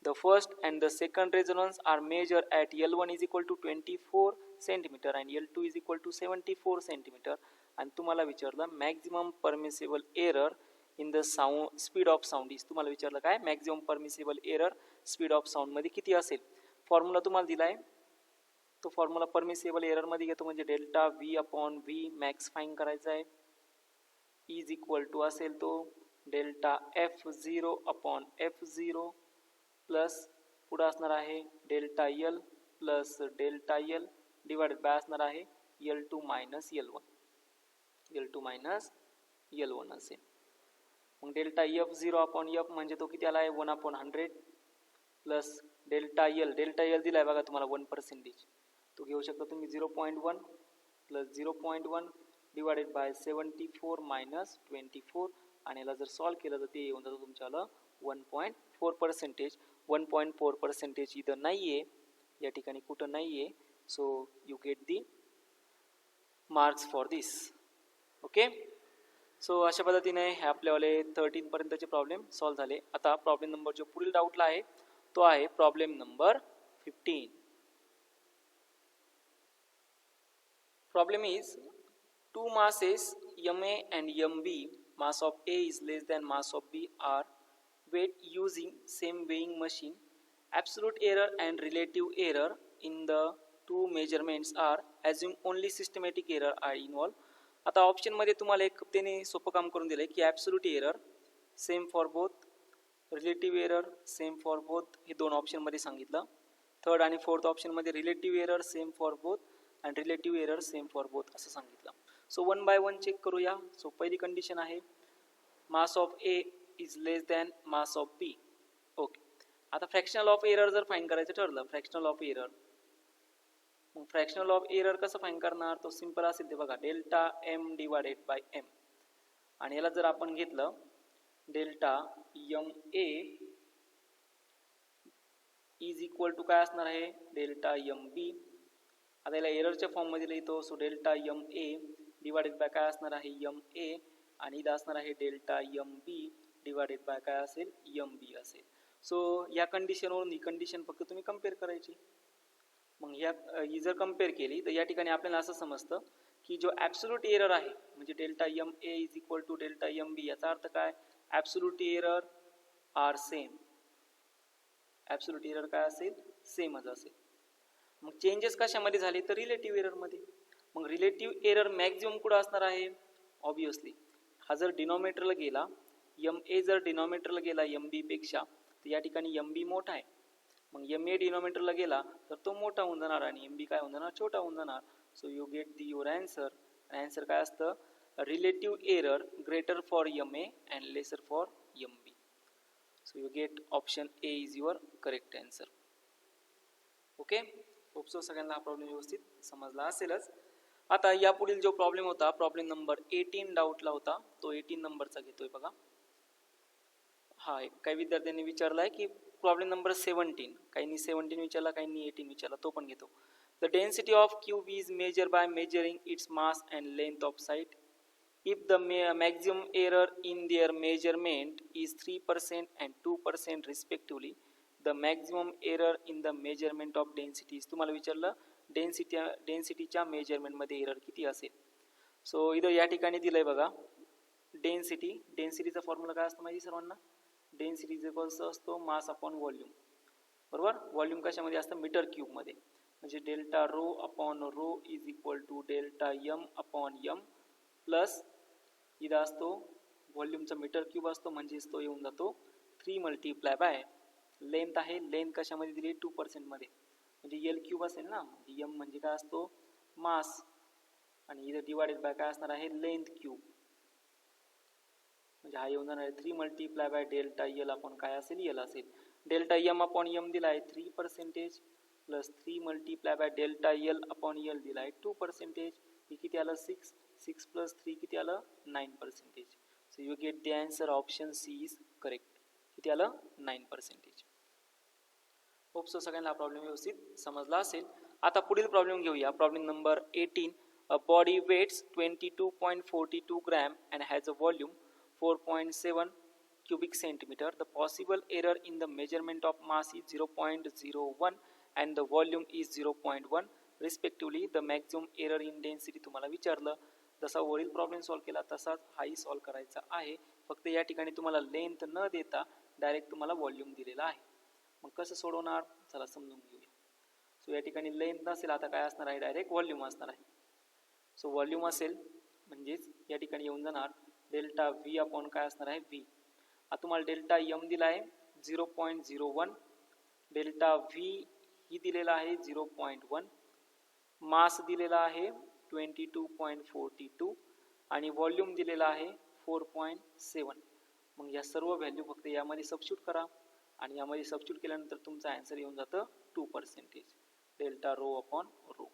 The first and the second resonance are measured at L1 is equal to 24 centimeter and L2 is equal to 74 centimeter. आणि तुम्हाला विचारलं maximum permissible error in the sound speed of sound is. तुम्हाला विचारलं काय, maximum permissible error speed of sound मध्ये किती असेल. Formula तुम्हाला दिलाय, तो फॉर्म्युला परमिसिबल एरर मध्ये घेतो, म्हणजे delta V upon V max fine करायचा आहे. इज इक्वल टू असेल तो delta F0 upon F0 plus पुढे असणार आहे delta L plus delta L divided by असणार आहे L2 मायनस L1 असेल. मग डेल्टा F0 अपॉन F म्हणजे तो किती आला आहे 1/100 प्लस डेल्टा L दिला आहे बघा तुम्हाला 1%, तो घेऊ शकता तुम्ही 0.1 प्लस 0.1 डिवाइडेड बाय 74 मायनस 24. आणि याला जर सॉल्व केलं तर ते येऊन जातं तुमच्याला 1.4%. 1.4% इथं नाही आहे, या ठिकाणी कुठं नाही आहे. So you get the marks for this. Okay, so अशा पद्धतीने हे आपल्यावाले 13 पर्यंतचे प्रॉब्लेम सॉल्व झाले. आता प्रॉब्लेम नंबर जो पुढील डाऊटला आहे तो आहे problem number 15. Problem is two masses Ma and Mb, mass of A is less than mass of B, are weighed using same weighing machine. Absolute error and relative error in the two measurements are assumed. Only systematic error are involved. आता option मध्ये तुम्हाला एक त्याने सोपं काम करून दिलंय की absolute error same for both, relative error same for both, हे दोन ऑप्शन मध्ये सांगितलं. थर्ड आणि फोर्थ ऑप्शन मध्ये relative error same for both आणि relative error same for both असं सांगितलं. सो 1 बाय 1 चेक करूया. सो पहिली कंडिशन आहे mass of A is less than mass of B. Okay. आता फ्रॅक्शनल ऑफ एरर जर फाईंड करायचं ठरलं, फ्रॅक्शनल ऑफ एरर, मग फ्रॅक्शनल ऑफ एरर कसं फाईंड करणार? तो सिंपल असेल ते बघा, delta M divided by M. आणि याला जर आपण घेतलं delta M A is equal to काय असणार आहे? Delta M B. आता याला एररच्या फॉर्ममध्ये लिहितो. So delta M A divided by काय असणार आहे? M A. आणि इथं असणार आहे delta M B divided by काय असेल? एम बी असेल. सो या कंडिशनवरून ही कंडिशन फक्त तुम्ही कम्पेअर करायची. मग ही जर कम्पेअर केली तर या ठिकाणी आपल्याला असं समजतं की जो ॲब्सोल्यूट एरर आहे म्हणजे delta M A is equal to delta M B, याचा अर्थ काय? Absolute error are same. Absolute error काय असेल? सेमच असेल. मग चेंजेस कशामध्ये झाले? तर रिलेटिव्ह एररमध्ये. मग रिलेटिव्ह एरर मॅक्झिमम कुठं असणार आहे? ऑब्विसली हा जर डिनॉमिनेटरला गेला, एम ए जर डिनॉमिनेटरला गेला एम बी पेक्षा, तर या ठिकाणी एम बी मोठा आहे. मग एम ए डिनॉमिनेटरला गेला तर तो मोठा होऊन जाणार आणि एम बी काय होऊन जाणार? छोटा होऊन जाणार. So you get the your answer. Answer काय असतं? Relative error greater for M A and lesser for M B. So you get option A is your correct answer. Okay. Hope so सगळ्यांना हा प्रॉब्लेम व्यवस्थित समजला असेलच. आता यापुढील जो प्रॉब्लेम होता, प्रॉब्लेम नंबर 18 डाऊटला होता, तो 18 नंबरचा घेतोय बघा. हा काही विद्यार्थ्यांनी विचारलाय की प्रॉब्लेम नंबर 17, काहींनी 17 विचारला, काहींनी 18 विचारला, तो पण घेतो. The density of cube is measure by measuring its mass and length of site. If the maximum error in their measurement is 3% and 2% respectively, the maximum error in the measurement of density is. तुम्हाला विचारलं डेन्सिटीच्या मेजरमेंटमध्ये error किती असेल. So इथं या ठिकाणी दिलंय बघा डेन्सिटीचा formula काय असतो माहिती सर्वांना? डेन्सिटी इक्वल्स असतो मास अपॉन व्हॉल्यूम. बरोबर. व्हॉल्यूम कशामध्ये असतं? मीटर क्यूबमध्ये. म्हणजे delta rho upon rho is equal to delta M upon M plus इथं असतो व्हॉल्यूमचा मीटर क्यूब असतो, म्हणजेच तो येऊन जातो 3 मल्टिप्लाय बाय लेंथ आहे. लेंथ कशामध्ये दिली? 2% मध्ये, म्हणजे एल क्यूब असेल ना. एम म्हणजे काय असतो? मास. आणि इथं डिवायडेड बाय काय असणार आहे? Length cube. म्हणजे हा येऊन जाणार आहे 3 multiply by delta L upon काय असेल? एल असेल. डेल्टा एम अपॉन एम दिला आहे 3% plus 3 multiply by delta L upon L दिला आहे 2%. हे किती आलं? 6 प्लस 3 किती आलं? 9%. So you get the answer option C is correct. किती आलं? 9%. होप सो सगळ्यांना प्रॉब्लेम व्यवस्थित समजला असेल. आता पुढील प्रॉब्लेम घेऊया. Problem number 18. A body weights 22.42 gram and has a volume 4.7 cubic centimeter. The possible error in the measurement of mass is 0.01 and the volume is 0.1 respectively. The maximum error in density तुम्हाला विचारलं. जसा वरील problem solve केला तसाच हाही solve करायचा आहे. फक्त या ठिकाणी तुम्हाला लेंथ न देता डायरेक्ट तुम्हाला व्हॉल्यूम दिलेला आहे. मग कसं सोडवणार? चला समजून घेऊया. सो या ठिकाणी लेंथ नसेल, आता काय असणार आहे? डायरेक्ट व्हॉल्यूम असणार आहे. सो व्हॉल्यूम असेल म्हणजेच या ठिकाणी येऊन जाणार डेल्टा व्ही अपॉन काय असणार आहे? व्ही. आता तुम्हाला डेल्टा एम दिला आहे 0.01, डेल्टा व्ही ही दिलेला आहे 0.1, मास दिलेला आहे 22.42 आणि व्हॉल्यूम दिलेला आहे 4.7. मग या सर्व व्हॅल्यू फक्त यामध्ये सबस्टिट्यूट करा आणि यामध्ये सबस्टिट्यूट केल्यानंतर तुमचा आन्सर येऊन जातं 2%. Delta rho upon rho.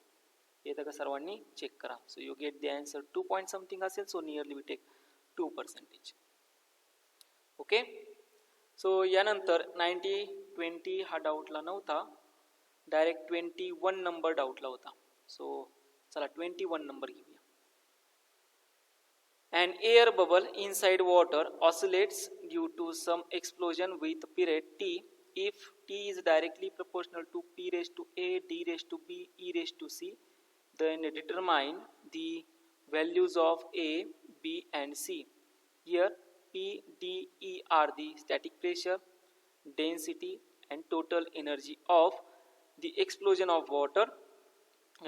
येतं का सर्वांनी? चेक करा. So you get the answer 2 point something असेल. So nearly we take 2%. Okay. So यानंतर 90-20 हा डाऊटला नव्हता, डायरेक्ट 21 नंबर डाऊटला होता. सो चला 21 नंबर घेऊया. An air bubble inside water oscillates due to some explosion with period t. If t is directly proportional to p raised to a, d raised to b, e raised to c, then determine the values of a, b and c. Here p, d, e are the static pressure, density and total energy of the explosion of water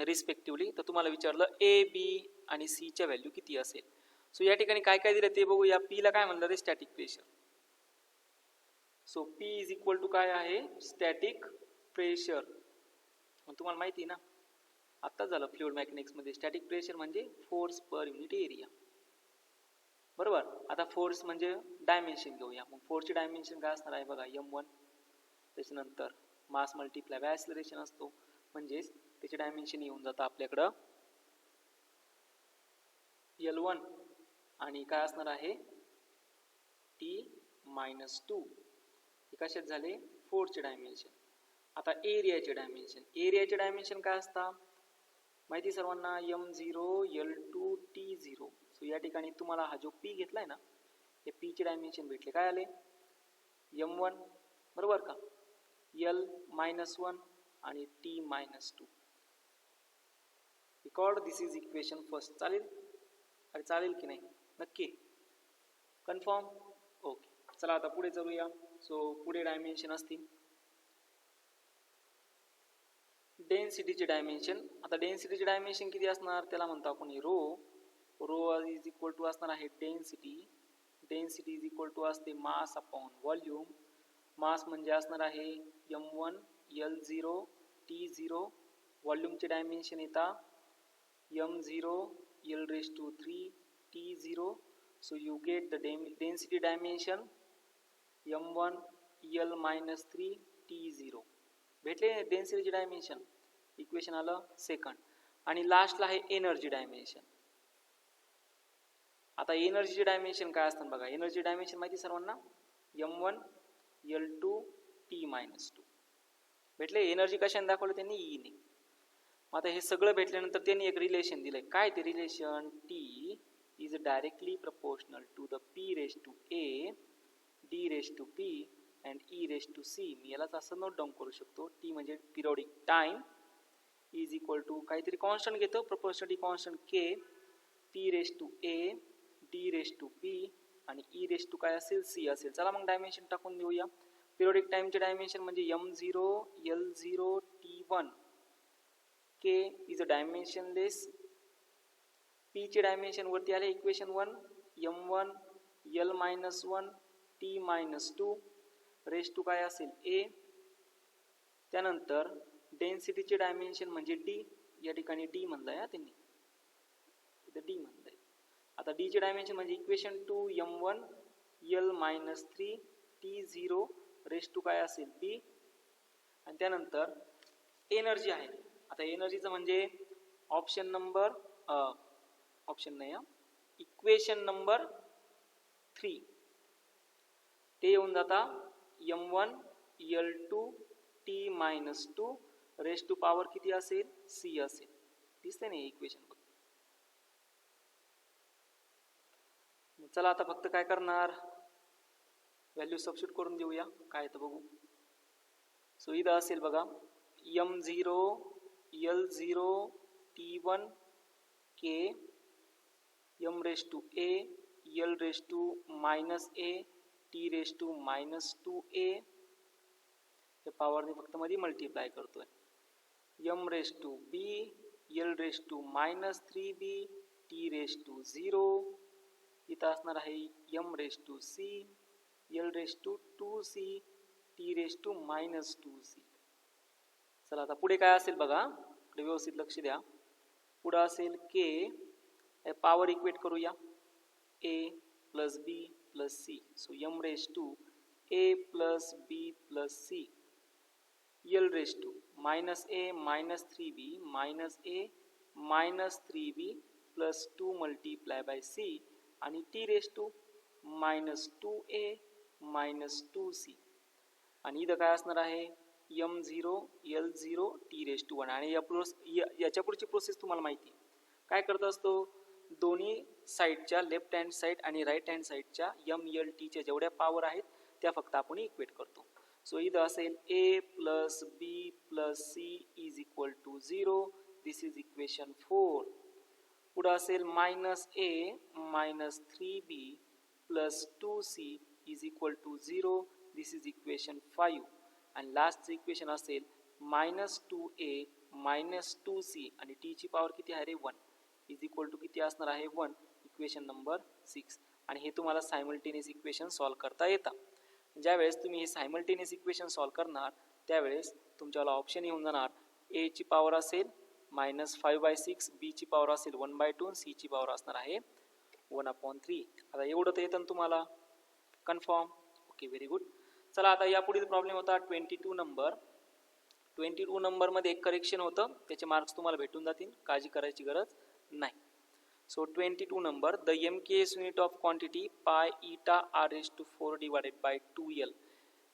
respectively. तर तुम्हाला विचारलं a, b आणि c च्या value किती असेल. So या ठिकाणी काय काय दिलं ते बघूया. पी ला काय म्हणलं रे? Static pressure. So P is equal to काय आहे? Static pressure. तुम्हाला माहिती आहे ना, आत्ताच झालं फ्लुइड मेकॅनिक्समध्ये. स्टॅटिक प्रेशर म्हणजे फोर्स पर युनिट एरिया, बरोबर. आता फोर्स म्हणजे डायमेन्शन घेऊया. मग फोर्सची डायमेन्शन काय असणार आहे बघा, m1. त्याच्यानंतर मास मल्टिप्लाय बाय ॲक्सिलरेशन असतो, म्हणजेच त्याचे डायमेन्शन येऊन जातं आपल्याकडं L1 आणि काय असणार आहे T-2. हे कशात झाले, फोर्सचे डायमेन्शन. आता एरियाचे डायमेन्शन. एरियाचे डायमेन्शन काय असतात माहिती सर्वांना, m0 L2 T0. सो या ठिकाणी तुम्हाला हा जो P घेतलाय ना, हे P चे डायमेन्शन भेटले. काय आले, m1 बरोबर का, L-1 आणि T-2. Record this is equation first. चालेल, अरे चालेल की नाही, नक्की कन्फर्म. ओके, चला आता पुढे चलूया. सो पुढे डायमेन्शन असतील डेन्सिटीचे डायमेन्शन. आता डेन्सिटीचे डायमेन्शन किती असणार, त्याला म्हणतो आपण rho. Rho is equal to असणार आहे density. Density is equal to असते मास अपॉन व्हॉल्यूम. मास म्हणजे असणार आहे m1 L0 T0. व्हॉल्यूमचे डायमेन्शन येतात m0 L3 T0. So you get the density dimension m1 L-3 T0. भेटले डेन्सिटीचे डायमेन्शन. इक्वेशन आलं second. आणि लास्टला आहे एनर्जी डायमेन्शन. आता एनर्जीचे डायमेन्शन काय असतात बघा. एनर्जी डायमेन्शन माहिती सर्वांना, m1 L2 T-2. भेटले. एनर्जी कशाने दाखवलं त्यांनी, ई ने. आता हे सगळं भेटल्यानंतर त्यांनी एक रिलेशन दिलंय. काय ते relation, T is directly proportional to the P raised to A, D raised to P and E raised to C. मी यालाच असं नोट डाऊन करू शकतो. T म्हणजे periodic time is equal to काहीतरी कॉन्स्टंट घेतो, proportionality constant K, P raised to A, D raised to P आणि E raised to काय असेल, C असेल. चला मग डायमेन्शन टाकून देऊया. पिरियोडिक टाइमचे डायमेन्शन म्हणजे m0 L0 T1. K is a dimensionless. P चे डायमेन्शन वरती आले equation 1, m1 L-1 T-2 raise to काय असेल A. त्यानंतर डेन्सिटीचे डायमेन्शन म्हणजे D. या ठिकाणी D म्हणलंय हा त्यांनी, इथं D म्हणलंय. आता D चे डायमेन्शन म्हणजे equation 2 m1 L-3 T0 raise to काय असेल B. आणि त्यानंतर एनर्जी आहे. आता एनर्जीचं म्हणजे ऑप्शन नंबर इक्वेशन नंबर 3 ते येऊन जाता m1 L2 T-2 raise to power किती असेल, C असेल. दिसते ना इक्वेशन बघ. चला आता फक्त काय करणार, व्हॅल्यू सबस्टिट्यूट करून देऊया. काय तर बघू. सो इथं असेल बघा m0 L0 T1 K m raised to A L raised to minus A T raised to minus 2A. हे पॉवरने फक्त मध्ये मल्टिप्लाय करतोय. m raised to B L raised to minus 3B T raised to 0. इथं असणार आहे m raised to C L raised to 2C T raised to minus 2C. चला आता पुढे काय असेल बघा, पुढे व्यवस्थित लक्ष द्या. पुढे असेल K, पॉवर इक्वेट करूया A plus B plus C. So m raised to A plus B plus C L raised to minus A minus 3B minus A minus 3B plus 2 multiply bye C आणि T raised to minus 2A minus 2C. आणि इथं काय असणार आहे m0 L0 T raised to 1. आणि याच्या पुढची process तुम्हाला माहिती काय करत असतो, दोन्ही साईडच्या लेफ्ट हँड साईड आणि राईट हँड साईडच्या m-L-T च्या जेवढ्या पॉवर आहेत त्या फक्त आपण इक्वेट करतो. सो इथं असेल A plus B plus C is equal to 0. This is equation 4. पुढं असेल minus A minus 3B plus 2C is equal to 0. This is equation 5. आणि लास्टचं इक्वेशन असेल मायनस 2A मायनस 2C आणि T ची पॉवर किती आहे रे 1 इज इक्वल टू किती असणार आहे 1. Equation number 6. आणि हे तुम्हाला सायमल्टेनियस इक्वेशन सॉल्व्ह करता येतात. ज्यावेळेस तुम्ही हे सायमल्टेनियस इक्वेशन सॉल्व्ह करणार त्यावेळेस तुमच्याला ऑप्शन येऊन जाणार A ची पॉवर असेल -5/6, b ची पॉवर असेल 1/2, c ची पॉवर असणार आहे 1/3. आता एवढं तर येतं ना तुम्हाला, कन्फर्म. Okay, very good. चला आता या पुढील प्रॉब्लेम होता 22 नंबर. 22 नंबरमध्ये एक करेक्शन होतं, त्याचे मार्क्स तुम्हाला भेटून जातील, काळजी करायची गरज नाही. So 22 number, the MKS unit of quantity पाय इटा r⁴ डिवायडेड बाय 2l.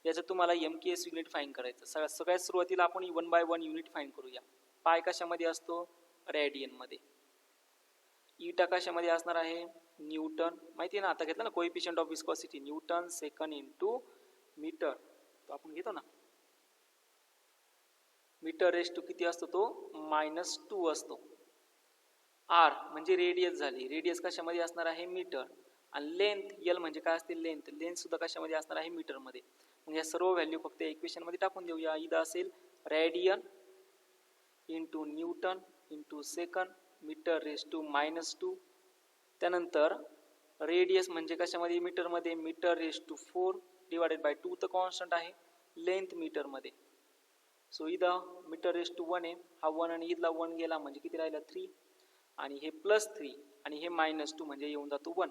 याचं तुम्हाला MKS युनिट फाईंड करायचं. सगळ्यात सुरुवातीला आपण 1 by 1 युनिट फाईंड करूया. पाय कशामध्ये असतो? रेडियनमध्ये. इटा कशामध्ये असणार आहे? न्यूटन. माहिती आहे ना, आता घेतलं ना coefficient of viscosity, newton second into metre. तो आपण घेतो ना, मीटर रेस टू किती असतो? तो -2 असतो. आर म्हणजे रेडियस झाली, रेडियस कशामध्ये असणार आहे? मीटर. आणि लेंथ एल म्हणजे काय असते? लेंथ. लेंथ सुद्धा कशामध्ये असणार आहे? मीटरमध्ये. मग या सर्व व्हॅल्यू फक्त इक्वेशन मध्ये टाकून देऊया. इथं असेल radian into newton into second metre raise to -2. त्यानंतर रेडियस म्हणजे कशामध्ये? मीटरमध्ये. Metre raise to 4 divided by 2 तर कॉन्स्टंट आहे. लेंथ मीटरमध्ये. सो इथं मीटर रेस टू 1 आहे, हा 1 आणि इथला 1 गेला म्हणजे किती राहिला? 3. आणि हे +3 आणि हे -2 म्हणजे येऊन जातो 1.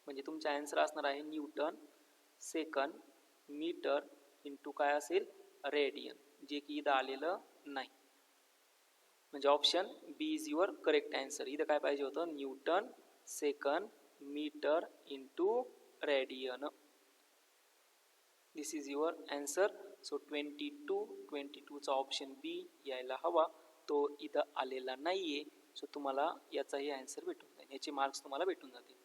म्हणजे तुमचा आन्सर असणार आहे न्यूटन सेकंड मीटर इंटू काय असेल? रेडियन, जे की इथं आलेलं नाही. म्हणजे option B is your correct answer. इथं काय पाहिजे होतं? Newton second metre into radian. This is your answer. So 22चा ऑप्शन बी यायला हवा, तो इथं आलेला नाहीये. सो तुम्हाला याचाही आन्सर भेटून जाईल, याचे मार्क्स तुम्हाला भेटून जातील.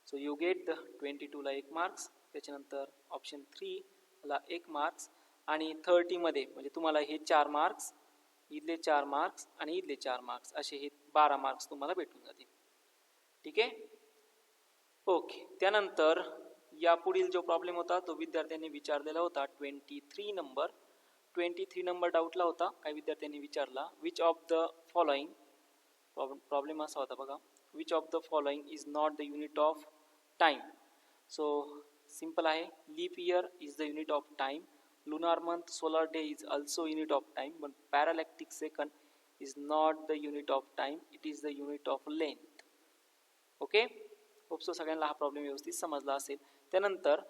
सो यू गेट द 22ला 1 मार्क्स, त्याच्यानंतर ऑप्शन 3ला 1 मार्क्स, आणि 30मध्ये म्हणजे तुम्हाला हे 4 मार्क्स, इथले 4 मार्क्स आणि इथले 4 मार्क्स, असे हे 12 मार्क्स तुम्हाला भेटून जातील. ठीक आहे, ओके. त्यानंतर या पुढील जो प्रॉब्लेम होता तो विद्यार्थ्यांनी विचारलेला होता 23 नंबर. 23 नंबर डाऊटला होता, काही विद्यार्थ्यांनी विचारला, which of the following. Problem असा होता बघा, which of the following is not the unit of time. So simple आहे, leap year is the unit of time, lunar month, solar day is also unit of time, but parallactic second is not the unit of time, it is the unit of length. Okay, hope so सगळ्यांना हा problem व्यवस्थित समजला असेल. त्यानंतर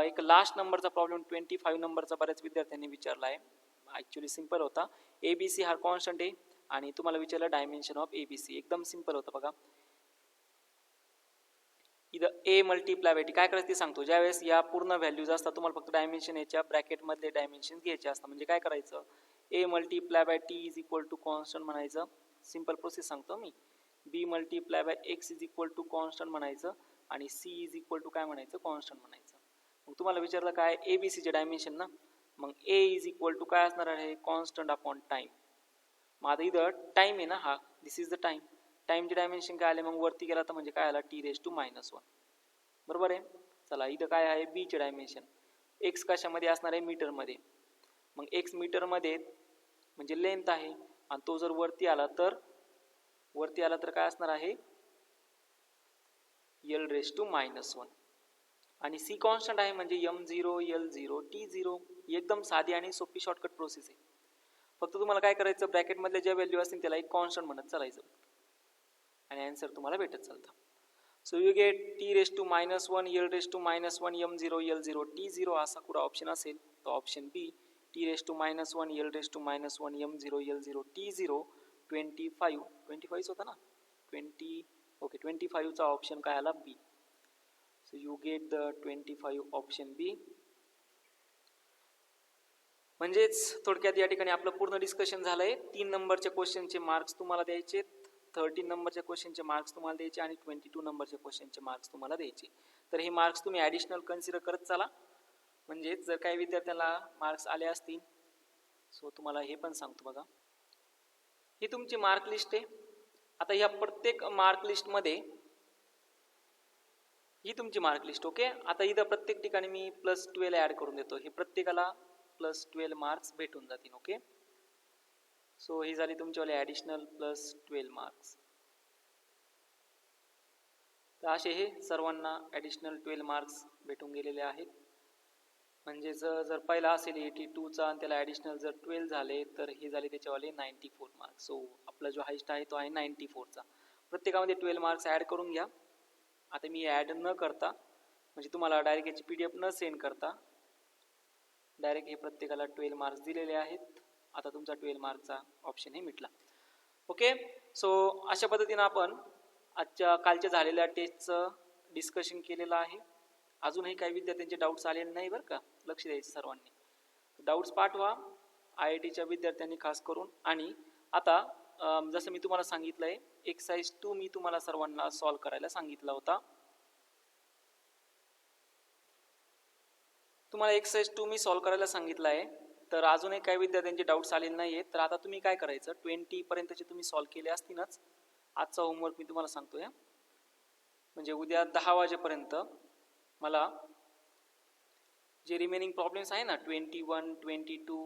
एक last नंबरचा problem 25 नंबरचा बऱ्याच विद्यार्थ्यांनी विचारला आहे. ॲक्च्युली सिंपल होता. ABC हा कॉन्स्टंट आहे आणि तुम्हाला विचारलं डायमेन्शन ऑफ ABC. एकदम सिंपल होतं बघा. इथं A मल्टिप्लाय बाय टी काय करायचं ते सांगतो. ज्यावेळेस या पूर्ण व्हॅल्यूज असतात तुम्हाला फक्त डायमेन्शन याच्या ब्रॅकेटमधले डायमेन्शन घ्यायचे असतात. म्हणजे काय करायचं, A multiply by T is equal to constant म्हणायचं. सिंपल प्रोसेस सांगतो मी. B multiply by x is equal to constant म्हणायचं आणि C इज इक्वल टू काय म्हणायचं? कॉन्स्टंट म्हणायचं. मग तुम्हाला विचारलं काय? ABCचे डायमेन्शन ना, मग A इज इक्वल टू काय असणार आहे? Constant upon time. मग आता इथं टाइम आहे ना, हा दिस इज द टाइम. टाइमचे डायमेन्शन काय आले? मग वरती गेला तर म्हणजे काय आला? t⁻⁻1. बरोबर आहे. चला इथं काय आहे? B चे डायमेन्शन. x कशामध्ये असणार आहे? मीटरमध्ये. मग x मीटरमध्ये म्हणजे लेंथ आहे, आणि तो जर वरती आला तर काय असणार आहे? l⁻⁻1. आणि C कॉन्स्टंट आहे म्हणजे m0 l0 t0. एकदम साधी आणि सोपी शॉर्टकट प्रोसेस आहे. फक्त तुम्हाला काय करायचं, ब्रॅकेट मधले ज्या व्हॅल्यू असतील त्याला एक कॉन्स्टंट म्हणत चालायचं आणि आन्सर तुम्हाला भेटत चालतं. So you gate t⁻⁻1 l⁻⁻1 m0 l0 t0. असा कुठला ऑप्शन असेल तो ऑप्शन बी, t⁻⁻1 l⁻⁻1 m0 l0 t0. 25 होता ना, 20. ओके, 25चा ऑप्शन काय आला? B. So you get the 25 option B. म्हणजेच थोडक्यात या ठिकाणी आपलं पूर्ण डिस्कशन झालंय. 3 नंबरच्या क्वेश्चनचे मार्क्स तुम्हाला द्यायचे, 13 नंबरच्या क्वेश्चनचे मार्क्स तुम्हाला द्यायचे आणि 22 नंबरच्या क्वेश्चनचे मार्क्स तुम्हाला द्यायचे. तर हे मार्क्स तुम्ही ॲडिशनल कन्सिडर करत चला. म्हणजे जर काही विद्यार्थ्यांना मार्क्स आले असतील, सो तुम्हाला हे पण सांगतो बघा, ही तुमची मार्क लिस्ट आहे. आता ह्या प्रत्येक मार्क लिस्टमध्ये ही तुमची मार्क लिस्ट. ओके, आता इथं प्रत्येक ठिकाणी मी +12 ॲड करून देतो. हे प्रत्येकाला +12 मार्क्स भेटून जातील. ओके, सो ही झाली तुमच्यावाले ॲडिशनल +12 मार्क्स. तर असे हे सर्वांना ॲडिशनल 12 मार्क्स भेटून गेलेले आहेत. म्हणजेच जर पहिला असेल 82चा आणि त्याला ॲडिशनल जर 12 झाले तर हे झाले त्याच्यावाले 94 मार्क्स. सो आपला जो हाईस्ट आहे तो आहे 94चा. प्रत्येकामध्ये 12 मार्क्स ॲड करून घ्या. आता मी ॲड न करता म्हणजे तुम्हाला डायरेक्ट याची PDF न सेंड करता डायरेक्ट हे प्रत्येकाला 12 मार्क्स दिलेले आहेत. आता तुमचा 12 मार्कचा ऑप्शन हे मिटला. ओके, सो अशा पद्धतीनं आपण कालच्या झालेल्या टेस्टचं डिस्कशन केलेलं आहे. अजूनही काही विद्यार्थ्यांचे डाऊट्स आलेले नाही बरं का, लक्ष द्यायचं सर्वांनी. डाऊट्स पाठवा IITच्या विद्यार्थ्यांनी खास करून. आणि आता जसं मी तुम्हाला सांगितलं आहे, एक्सरसाइज 2 मी तुम्हाला सर्वांना सॉल्व करायला सांगितला होता. तुम्हाला एक्सरसाइज 2 मी सॉल्व करायला सांगितलं आहे. तर अजूनही काही विद्यार्थ्यांचे डाऊट्स आलेले नाही आहेत. तर आता तुम्ही काय करायचं, 20 पर्यंतचे तुम्ही सॉल्व केले असतीलच. आजचा होमवर्क मी तुम्हाला सांगतो या, म्हणजे उद्या 10 वाजेपर्यंत मला जे रिमेनिंग प्रॉब्लेम्स आहे ना 21, 22,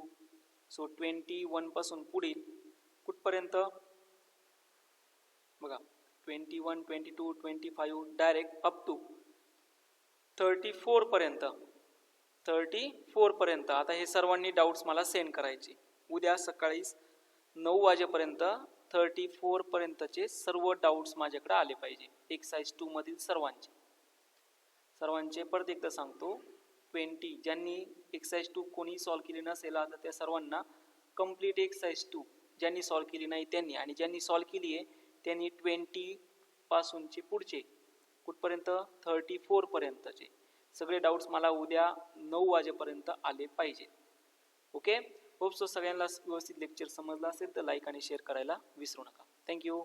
सो 21 पासून पुढील कुठपर्यंत बघा, 21, 22, 25 डायरेक्ट अप टू 34 पर्यंत. 34 पर्यंत आता हे सर्वांनी डाऊट्स मला सेंड करायचे. उद्या सकाळी 9 वाजेपर्यंत 34 पर्यंतचे सर्व डाऊट्स माझ्याकडे आले पाहिजे. एक्सरसाइज 2 मधील सर्वांचे परत एकदा सांगतो. 20 ज्यांनी एक्सरसाइज 2 कोणी सॉल्व केली नसेल तर त्या सर्वांना कंप्लीट एक्सरसाइज 2, ज्यांनी सॉल्व केली नाही त्यांनी, आणि ज्यांनी सॉल्व केली आहे त्यांनी 20 पासूनचे पुढचे कुठपर्यंत 34 पर्यंतचे सगळे डाऊट्स मला उद्या 9 वाजेपर्यंत आले पाहिजे. ओके, होप सो सगळ्यांना व्यवस्थित लेक्चर समजला असेल तर लाईक आणि शेअर करायला विसरू नका. थँक्यू.